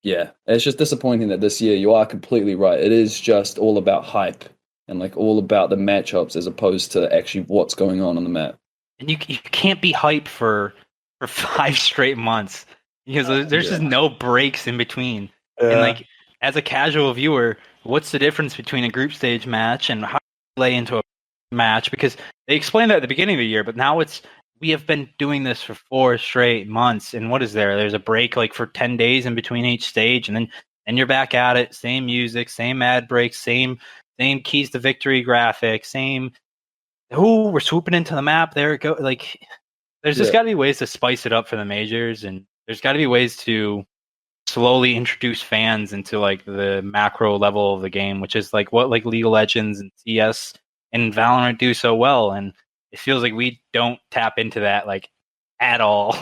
yeah, it's just disappointing that this year, you are completely right, it is just all about hype and like all about the matchups as opposed to actually what's going on the map. And you can't be hype for 5 straight months, because there's just no breaks in between. And like, as a casual viewer, what's the difference between a group stage match and how you lay into a match? Because they explained that at the beginning of the year, but now we have been doing this for 4 straight months. And what is there? There's a break like for 10 days in between each stage, and then you're back at it. Same music, same ad breaks, same keys to victory graphics, same. We're swooping into the map. There it go. Like, there's just got to be ways to spice it up for the majors, and there's got to be ways to slowly introduce fans into like the macro level of the game, which is like what like League of Legends and CS and Valorant do so well. And it feels like we don't tap into that like at all.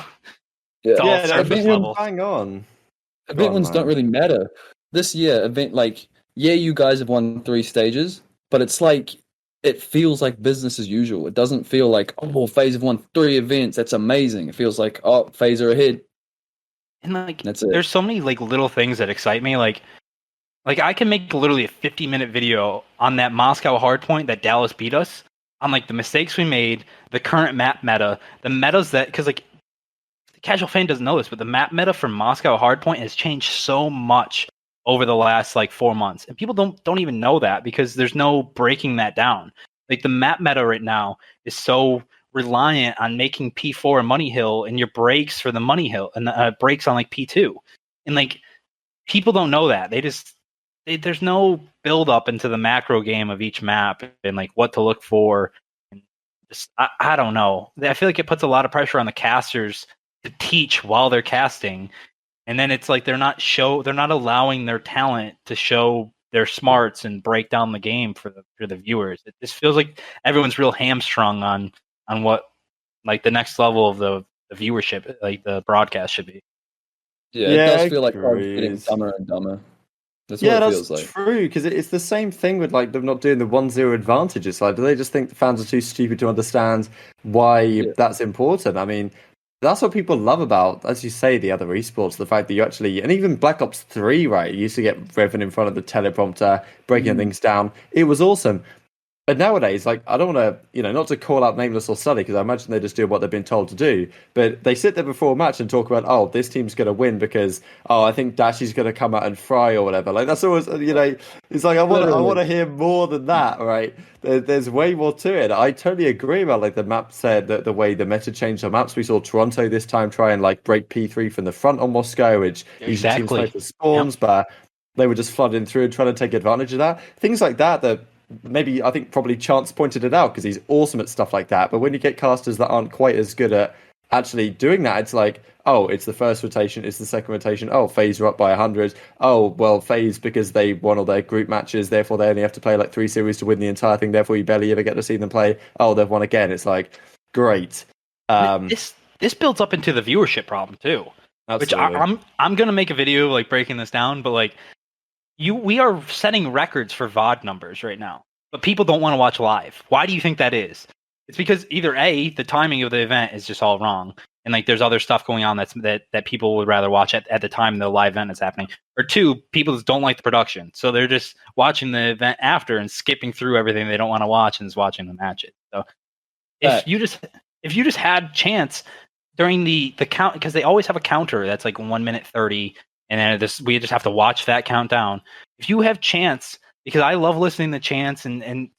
It's all surface level. Hang on. Event ones don't really matter. This year, you guys have won 3 stages, but it's like it feels like business as usual. It doesn't feel like, FaZe have won 3 events. That's amazing. It feels like, FaZe are ahead. And like, there's so many like little things that excite me. Like I can make literally a 50-minute video on that Moscow hardpoint that Dallas beat us, on like the mistakes we made, the current map meta, the metas that, because like the casual fan doesn't know this, but the map meta for Moscow hardpoint has changed so much over the last like 4 months, and people don't even know that because there's no breaking that down. Like, the map meta right now is so reliant on making P4 a money hill and your breaks for the money hill and breaks on like P2, and like people don't know that. There's no build up into the macro game of each map and like what to look for. And just I don't know. I feel like it puts a lot of pressure on the casters to teach while they're casting. And then it's like they're not allowing their talent to show their smarts and break down the game for the viewers. It just feels like everyone's real hamstrung on what like the next level of the viewership, like the broadcast should be. Yeah, it does feel like it's getting agreed. dumber and dumber. That's what Yeah, it that's feels like. true, because it's the same thing with like them not doing the 1-0 advantage. It's like, do they just think the fans are too stupid to understand why Yeah. that's important? I mean, that's what people love about, as you say, the other esports, the fact that you actually, and even Black Ops 3, right? You used to get Revan in front of the teleprompter, breaking things down. It was awesome. But nowadays, like, I don't want to, not to call out Nameless or Sully, because I imagine they just do what they've been told to do. But they sit there before a match and talk about, oh, this team's going to win because, oh, I think Dashy's going to come out and fry or whatever. Like, that's always, it's like, I want to hear more than that, right? There's way more to it. I totally agree about, like, the map said that the way the meta changed on maps. We saw Toronto this time try and, like, break P3 from the front on Moscow, which usually teams play for spawns, but they were just flooding through and trying to take advantage of that. Things like that maybe I think probably Chance pointed it out because he's awesome at stuff like that. But when you get casters that aren't quite as good at actually doing that, it's like, oh, it's the first rotation, it's the second rotation. Oh, FaZe are up by 100. Oh, well, FaZe, because they won all their group matches, therefore they only have to play like 3 series to win the entire thing. Therefore, you barely ever get to see them play. Oh, they've won again. It's like, great. This builds up into the viewership problem too. Absolutely. Which I'm gonna make a video like breaking this down, but like we are setting records for VOD numbers right now, but people don't want to watch live. Why do you think that is? It's because either A, the timing of the event is just all wrong, and like there's other stuff going on that people would rather watch at the time the live event is happening, or two, people just don't like the production, so they're just watching the event after and skipping through everything they don't want to watch and just watching the matches. So if you just had Chance during the count, because they always have a counter that's like 1 minute 30. And then we just have to watch that countdown. If you have Chance, because I love listening to Chance, and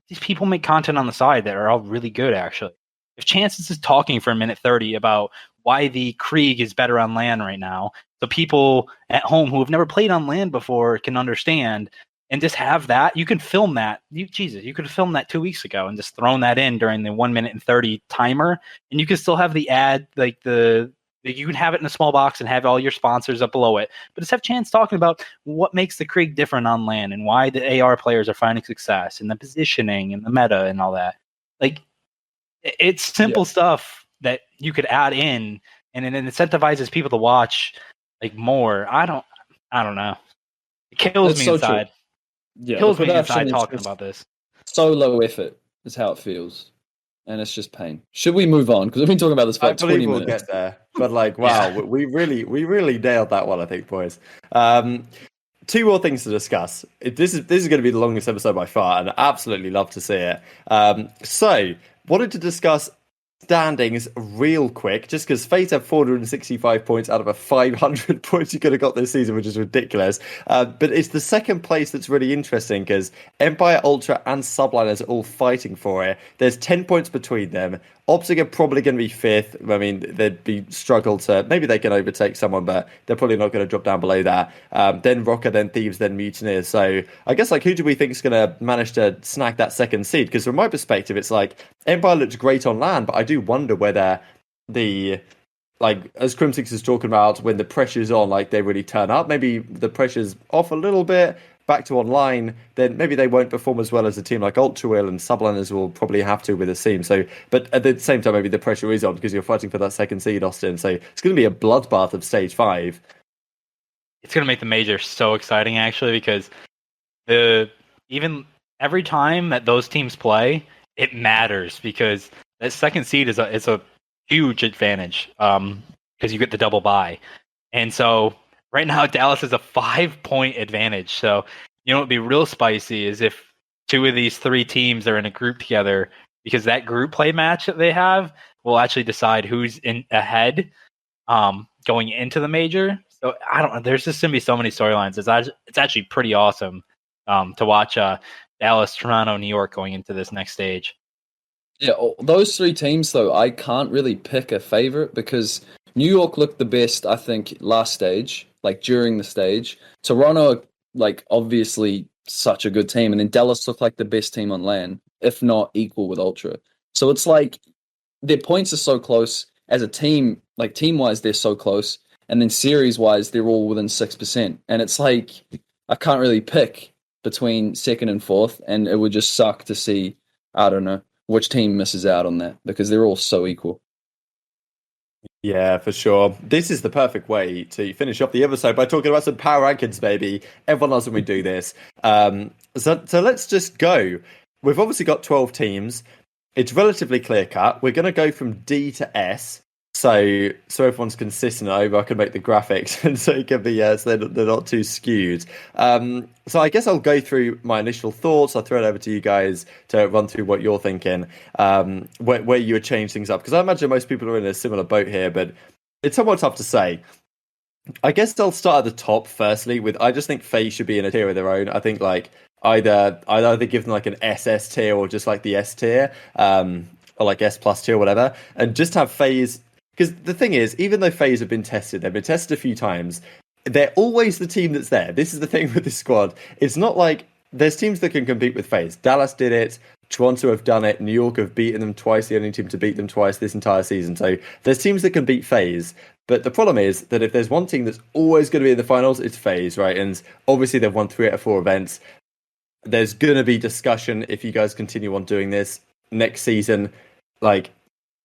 these people make content on the side that are all really good, actually. If Chance is just talking for 1 minute 30 about why the Krieg is better on LAN right now, so people at home who have never played on LAN before can understand, and just have that, you can film that. You could have filmed that 2 weeks ago and just thrown that in during the 1 minute and 30 timer, and you can still have the ad, like you can have it in a small box and have all your sponsors up below it, but just have Chance talking about what makes the Krieg different on LAN and why the AR players are finding success and the positioning and the meta and all that. Like, it's simple stuff that you could add in, and it incentivizes people to watch like more. I don't know. It kills me inside. Yeah, kills me inside talking about this. So low effort is how it feels. And it's just pain. Should we move on? Because we've been talking about this for like 20 minutes. We'll get there. But like, wow, we really nailed that one, I think, boys. 2 more things to discuss. This is going to be the longest episode by far, and I absolutely love to see it. So, wanted to discuss standings real quick, just because FaZe have 465 points out of a 500 points you could have got this season, which is ridiculous. But it's the second place that's really interesting, because Empire, Ultra, and Subliners are all fighting for it. There's 10 points between them. OpTic are probably going to be 5th. I mean, they'd be struggle to, maybe they can overtake someone, but they're probably not going to drop down below that. Then Rocker, then Thieves, then Mutineers. So I guess, like, who do we think is going to manage to snag that second seed? Because from my perspective, it's like Empire looks great on land, but I do wonder whether like, as Crimsix is talking about, when the pressure's on, like, they really turn up. Maybe the pressure's off a little bit, back to online, then maybe they won't perform as well as a team like Ultra will, and Subliners will probably have to with Asim. So, but at the same time, maybe the pressure is on because you're fighting for that second seed, Austin. So it's going to be a bloodbath of stage 5. It's going to make the major so exciting, actually, because even every time that those teams play, it matters, because that second seed is a huge advantage, because you get the double bye. And so right now, Dallas is a 5-point advantage. So, what would be real spicy is if 2 of these 3 teams are in a group together, because that group play match that they have will actually decide who's in ahead going into the major. So I don't know. There's just going to be so many storylines. It's actually pretty awesome to watch Dallas, Toronto, New York going into this next stage. Yeah, those 3 teams, though, I can't really pick a favorite, because New York looked the best, I think, last stage, like during the stage. Toronto, like, obviously such a good team. And then Dallas looked like the best team on LAN, if not equal with Ultra. So it's like their points are so close as a team, like team-wise, they're so close. And then series-wise, they're all within 6%. And it's like, I can't really pick. between second and fourth, and it would just suck to see, I don't know, which team misses out on that because they're all so equal. Yeah, for sure. This is the perfect way to finish off the episode by talking about some power rankings, baby. Everyone loves when we do this. So let's just go. We've obviously got 12 teams. It's relatively clear cut. We're going to go from D to S, so everyone's consistent. I can make the graphics, and so it can be so they're not too skewed. So I guess I'll go through my initial thoughts. I'll throw it over to you guys to run through what you're thinking, where you would change things up, because I imagine most people are in a similar boat here, but it's somewhat tough to say. I guess I'll start at the top firstly with I just think FaZe should be in a tier of their own. I think like I'd either give them like an SS tier or just like the S tier, or like S plus tier or whatever, and just have FaZe. Because the thing is, even though FaZe have been tested, they've been tested a few times, they're always the team that's there. This is the thing with this squad. It's not like there's teams that can compete with FaZe. Dallas did it. Toronto have done it. New York have beaten them twice, the only team to beat them twice this entire season. So there's teams that can beat FaZe. But the problem is that if there's one team that's always going to be in the finals, it's FaZe, right? And obviously they've won 3 out of 4 events. There's going to be discussion if you guys continue on doing this next season. Like,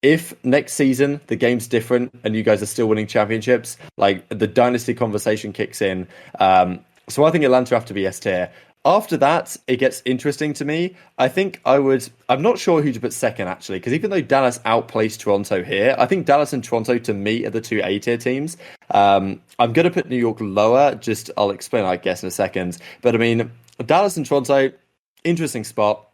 if next season the game's different and you guys are still winning championships, like the dynasty conversation kicks in. So I think Atlanta have to be S tier. After that, it gets interesting to me. I'm not sure who to put second, actually, because even though Dallas outplaced Toronto here, I think Dallas and Toronto, to me, are the 2 A-tier teams. I'm going to put New York lower. I'll explain, I guess, in a second. But, I mean, Dallas and Toronto, interesting spot.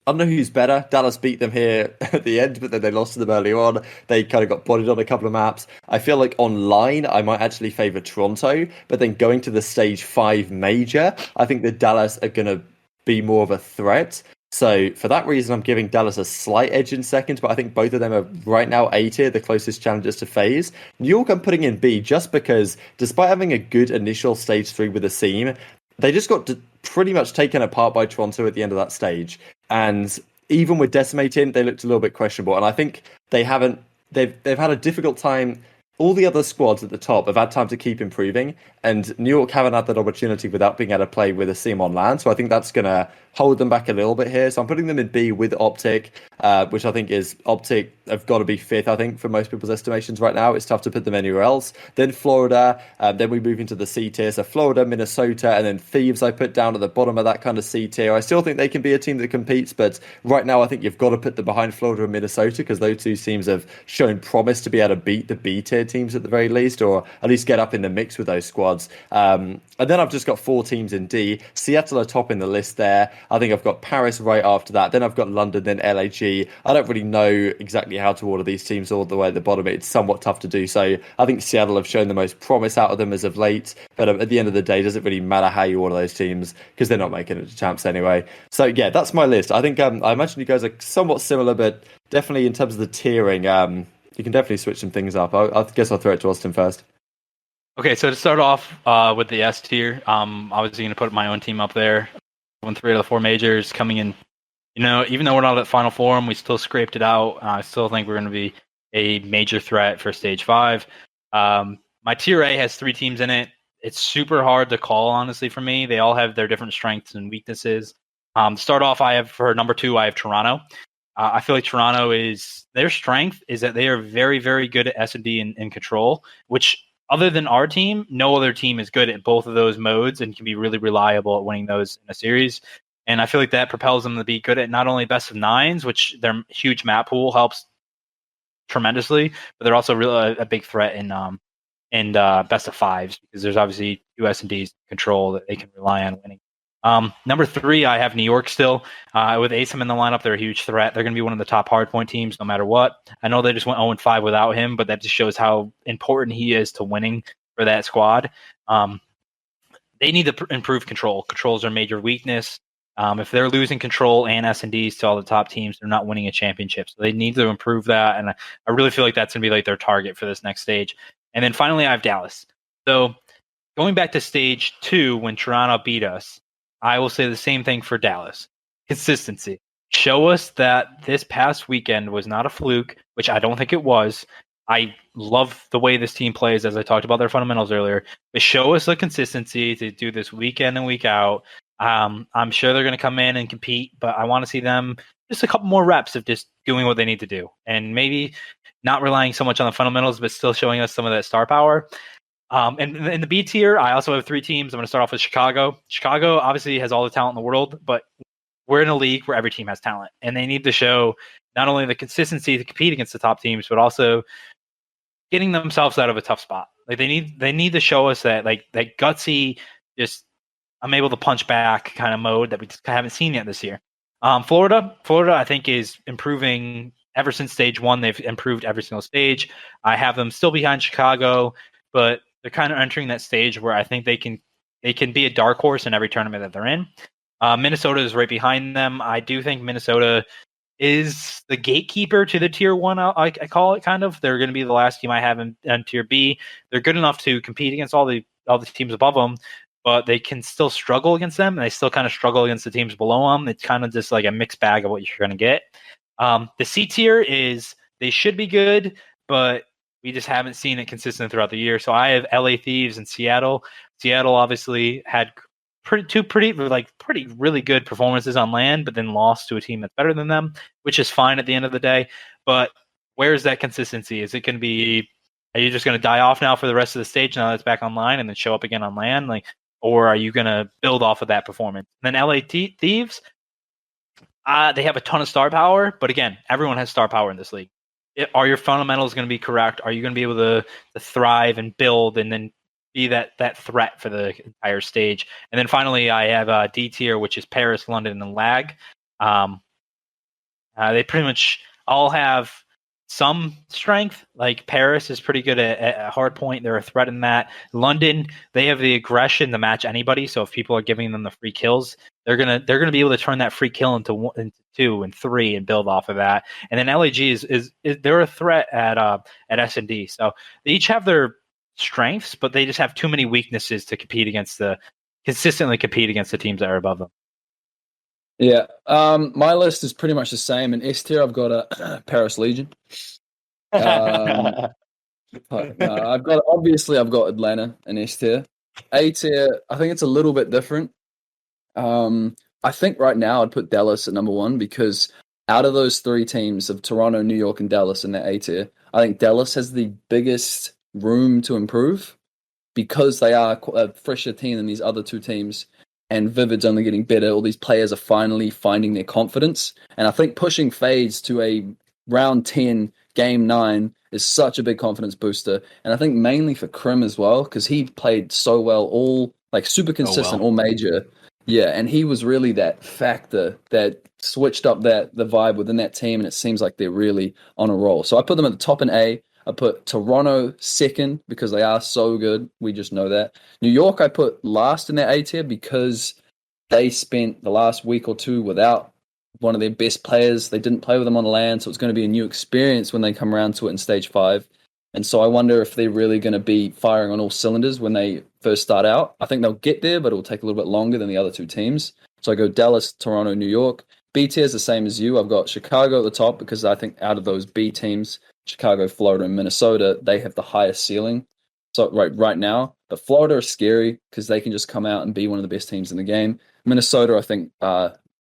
I don't know who's better. Dallas beat them here at the end, but then they lost to them early on. They kind of got bodied on a couple of maps. I feel like online, I might actually favour Toronto, but then going to the stage 5 major, I think that Dallas are going to be more of a threat. So for that reason, I'm giving Dallas a slight edge in second, but I think both of them are right now A tier, the closest challengers to FaZe. New York, I'm putting in B just because despite having a good initial stage 3 with Asim, they just got pretty much taken apart by Toronto at the end of that stage. And even with decimating, they looked a little bit questionable. And I think they've had a difficult time. All the other squads at the top have had time to keep improving, and New York haven't had that opportunity without being able to play with Asim on land. So I think that's going to hold them back a little bit here. So I'm putting them in B with OpTic, which I think is OpTic have got to be 5th, I think, for most people's estimations right now. It's tough to put them anywhere else. Then Florida, then we move into the C tier. So Florida, Minnesota, and then Thieves I put down at the bottom of that kind of C tier. I still think they can be a team that competes, but right now I think you've got to put them behind Florida and Minnesota because those two teams have shown promise to be able to beat the B tier teams at the very least, or at least get up in the mix with those squads. And then I've just got 4 teams in D. Seattle are top in the list there. I think I've got Paris right after that. Then I've got London, then LAG. I don't really know exactly how to order these teams all the way at the bottom. It's somewhat tough to do. So I think Seattle have shown the most promise out of them as of late. But at the end of the day, it doesn't really matter how you order those teams because they're not making it to champs anyway. So yeah, that's my list. I think I imagine you guys are somewhat similar, but definitely in terms of the tiering, you can definitely switch some things up. I guess I'll throw it to Austin first. Okay, so to start off with the S tier, obviously going to put my own team up there. Won 3 out of the 4 majors, coming in. You know, even though we're not at Final Forum, we still scraped it out. I still think we're going to be a major threat for Stage 5. My Tier A has 3 teams in it. It's super hard to call, honestly, for me. They all have their different strengths and weaknesses. To start off, I have for number 2, I have Toronto. I feel like Toronto their strength is that they are very, very good at S&D and control, which other than our team, no other team is good at both of those modes and can be really reliable at winning those in a series. And I feel like that propels them to be good at not only best of 9s, which their huge map pool helps tremendously, but they're also really a big threat in best of 5s because there's obviously US&D's control that they can rely on winning. Number 3, I have New York still. With Asim in the lineup, they're a huge threat. They're going to be one of the top hardpoint teams no matter what. I know they just went 0-5 without him, but that just shows how important he is to winning for that squad. They need to improve control. Control is their major weakness. If they're losing control and S&Ds to all the top teams, they're not winning a championship. So they need to improve that, and I really feel like that's going to be like their target for this next stage. And then finally, I have Dallas. So going back to stage 2, when Toronto beat us, I will say the same thing for Dallas. Consistency. Show us that this past weekend was not a fluke, which I don't think it was. I love the way this team plays, as I talked about their fundamentals earlier. But show us the consistency to do this week in and week out. I'm sure they're going to come in and compete, but I want to see them just a couple more reps of just doing what they need to do, and maybe not relying so much on the fundamentals, but still showing us some of that star power. And in the B tier, I also have 3 teams. I'm going to start off with Chicago. Chicago obviously has all the talent in the world, but we're in a league where every team has talent, and they need to show not only the consistency to compete against the top teams, but also getting themselves out of a tough spot. Like they need to show us that that gutsy, just I'm able to punch back kind of mode that we just haven't seen yet this year. Florida, I think is improving ever since stage 1. They've improved every single stage. I have them still behind Chicago, but they're kind of entering that stage where I think they can be a dark horse in every tournament that they're in. Minnesota is right behind them. I do think Minnesota is the gatekeeper to the tier 1. I call it kind of. They're going to be the last team I have in tier B. They're good enough to compete against all the teams above them, but they can still struggle against them, and they still kind of struggle against the teams below them. It's kind of just like a mixed bag of what you're going to get. The C tier is they should be good, but we just haven't seen it consistent throughout the year. So I have LA Thieves and Seattle. Seattle obviously had pretty really good performances on LAN, but then lost to a team that's better than them, which is fine at the end of the day. But where's that consistency? Is it going to be? Are you just going to die off now for the rest of the stage now that it's back online, and then show up again on LAN? Or are you going to build off of that performance? And then LA Thieves, they have a ton of star power, but again, everyone has star power in this league. Are your fundamentals going to be correct? Are you going to be able to thrive and build and then be that threat for the entire stage? And then finally, I have D tier, which is Paris, London, and Lag. They pretty much all have some strength. Like Paris is pretty good at hard point. They're a threat in that. London, they have the aggression to match anybody. So if people are giving them the free kills, they're gonna be able to turn that free kill into 2 and 3 and build off of that. And then LAG is they're a threat at S&D. So they each have their strengths, but they just have too many weaknesses to consistently compete against the teams that are above them. Yeah, my list is pretty much the same. In S tier, I've got a Paris Legion. I've got Atlanta in S tier. A tier, I think it's a little bit different. I think right now I'd put Dallas at number 1 because out of those 3 teams of Toronto, New York, and Dallas in that A tier, I think Dallas has the biggest room to improve because they are a fresher team than these other 2 teams. And Vivid's only getting better. All these players are finally finding their confidence. And I think pushing FaZe to a round 10, game 9 is such a big confidence booster. And I think mainly for Crim as well, because he played so well, all super consistent, all major. Yeah, and he was really that factor that switched up the vibe within that team, and it seems like they're really on a roll. So I put them at the top in A. I put Toronto second because they are so good. We just know that. New York I put last in that A tier because they spent the last week or 2 without one of their best players. They didn't play with them on LAN, so it's going to be a new experience when they come around to it in Stage 5. And so I wonder if they're really going to be firing on all cylinders when they first start out. I think they'll get there, but it will take a little bit longer than the other 2 teams. So I go Dallas, Toronto, New York. B tier is the same as you. I've got Chicago at the top because I think out of those B teams, Chicago, Florida, and Minnesota, they have the highest ceiling. So right now, but Florida are scary because they can just come out and be one of the best teams in the game. Minnesota, I think,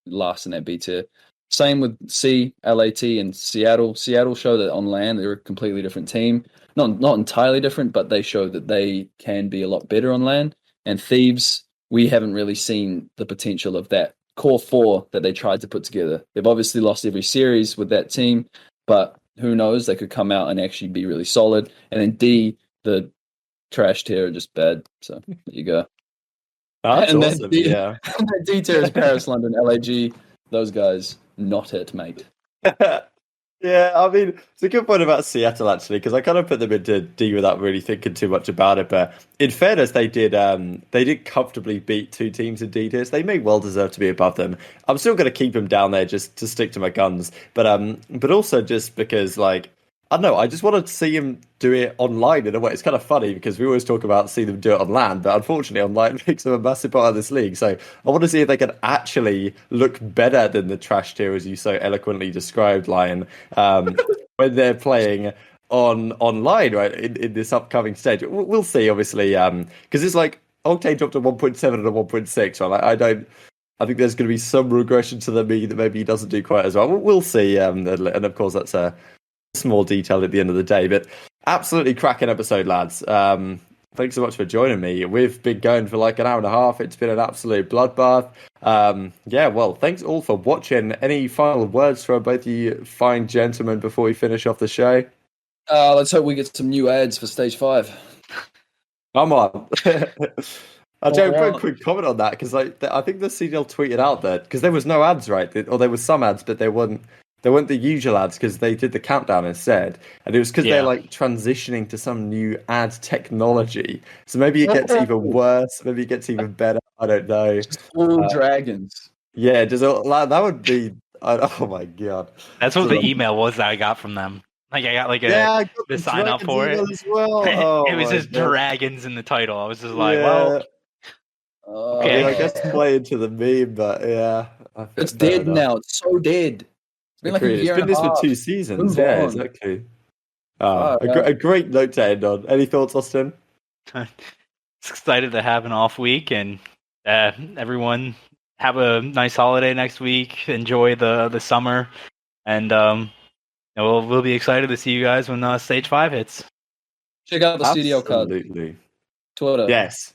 last in that B tier. Same with C, LAT, and Seattle. Seattle show that on LAN they're a completely different team. Not entirely different, but they show that they can be a lot better on LAN. And Thieves, we haven't really seen the potential of that core 4 that they tried to put together. They've obviously lost every series with that team, but who knows? They could come out and actually be really solid. And then D, the trash tier, are just bad. So there you go. That's and awesome. Yeah. D tier is Paris, London, LAG. Those guys, not it, mate. Yeah, I mean, it's a good point about Seattle, actually, because I kind of put them into D without really thinking too much about it. But in fairness, they did comfortably beat 2 teams in D tiers. They may well deserve to be above them. I'm still going to keep them down there just to stick to my guns. But also just because, I don't know, I just want to see him do it online in a way. It's kind of funny because we always talk about seeing them do it on LAN, but unfortunately online makes them a massive part of this league. So I want to see if they can actually look better than the trash tier, as you so eloquently described, Lion, when they're playing online, right, in this upcoming stage. We'll see, obviously, because it's Octane dropped a 1.7 and a 1.6. Right? I think there's going to be some regression to the mean that maybe he doesn't do quite as well. We'll see. And of course, that's a small detail at the end of the day. But absolutely cracking episode, lads. Thanks so much for joining me. We've been going for like an hour and a half. It's been an absolute bloodbath. Well, thanks all for watching. Any final words from both you fine gentlemen before we finish off the show? Let's hope we get some new ads for Stage 5. Come on. I'll put a quick comment on that because I think the CDL tweeted out that because there was no ads, right? Or there was some ads, but they weren't the usual ads because they did the countdown instead, and it was because they're like transitioning to some new ad technology. So maybe it gets even worse. Maybe it gets even better. I don't know. All dragons. Yeah, that would be. Oh my god. That's what the email was that I got from them. Like I got like the sign up for it as well. Oh, it was just dragons in the title. I was just like, well. Okay. I guess play into the meme, but yeah. It's dead now. It's so dead. It's been like a year and a half. It's been this for 2 seasons. Yeah, exactly. A great note to end on. Any thoughts, Austin? Excited to have an off week, and everyone have a nice holiday next week. Enjoy the summer, and we'll be excited to see you guys when Stage 5 hits. Check out the CDL card. Absolutely. Twitter. Yes.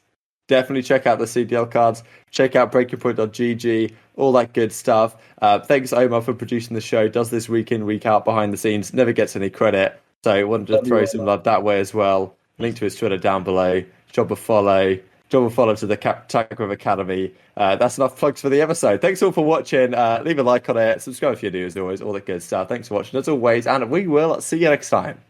Definitely check out the CDL cards. Check out breakingpoint.gg, all that good stuff. Thanks, Omar, for producing the show. Does this week in, week out behind the scenes. Never gets any credit. So wanted to throw some love that way as well. Link to his Twitter down below. Drop a follow to the Tackrib Academy. That's enough plugs for the episode. Thanks all for watching. Leave a like on it. Subscribe if you're new, as always. All that good stuff. Thanks for watching, as always. And we will see you next time.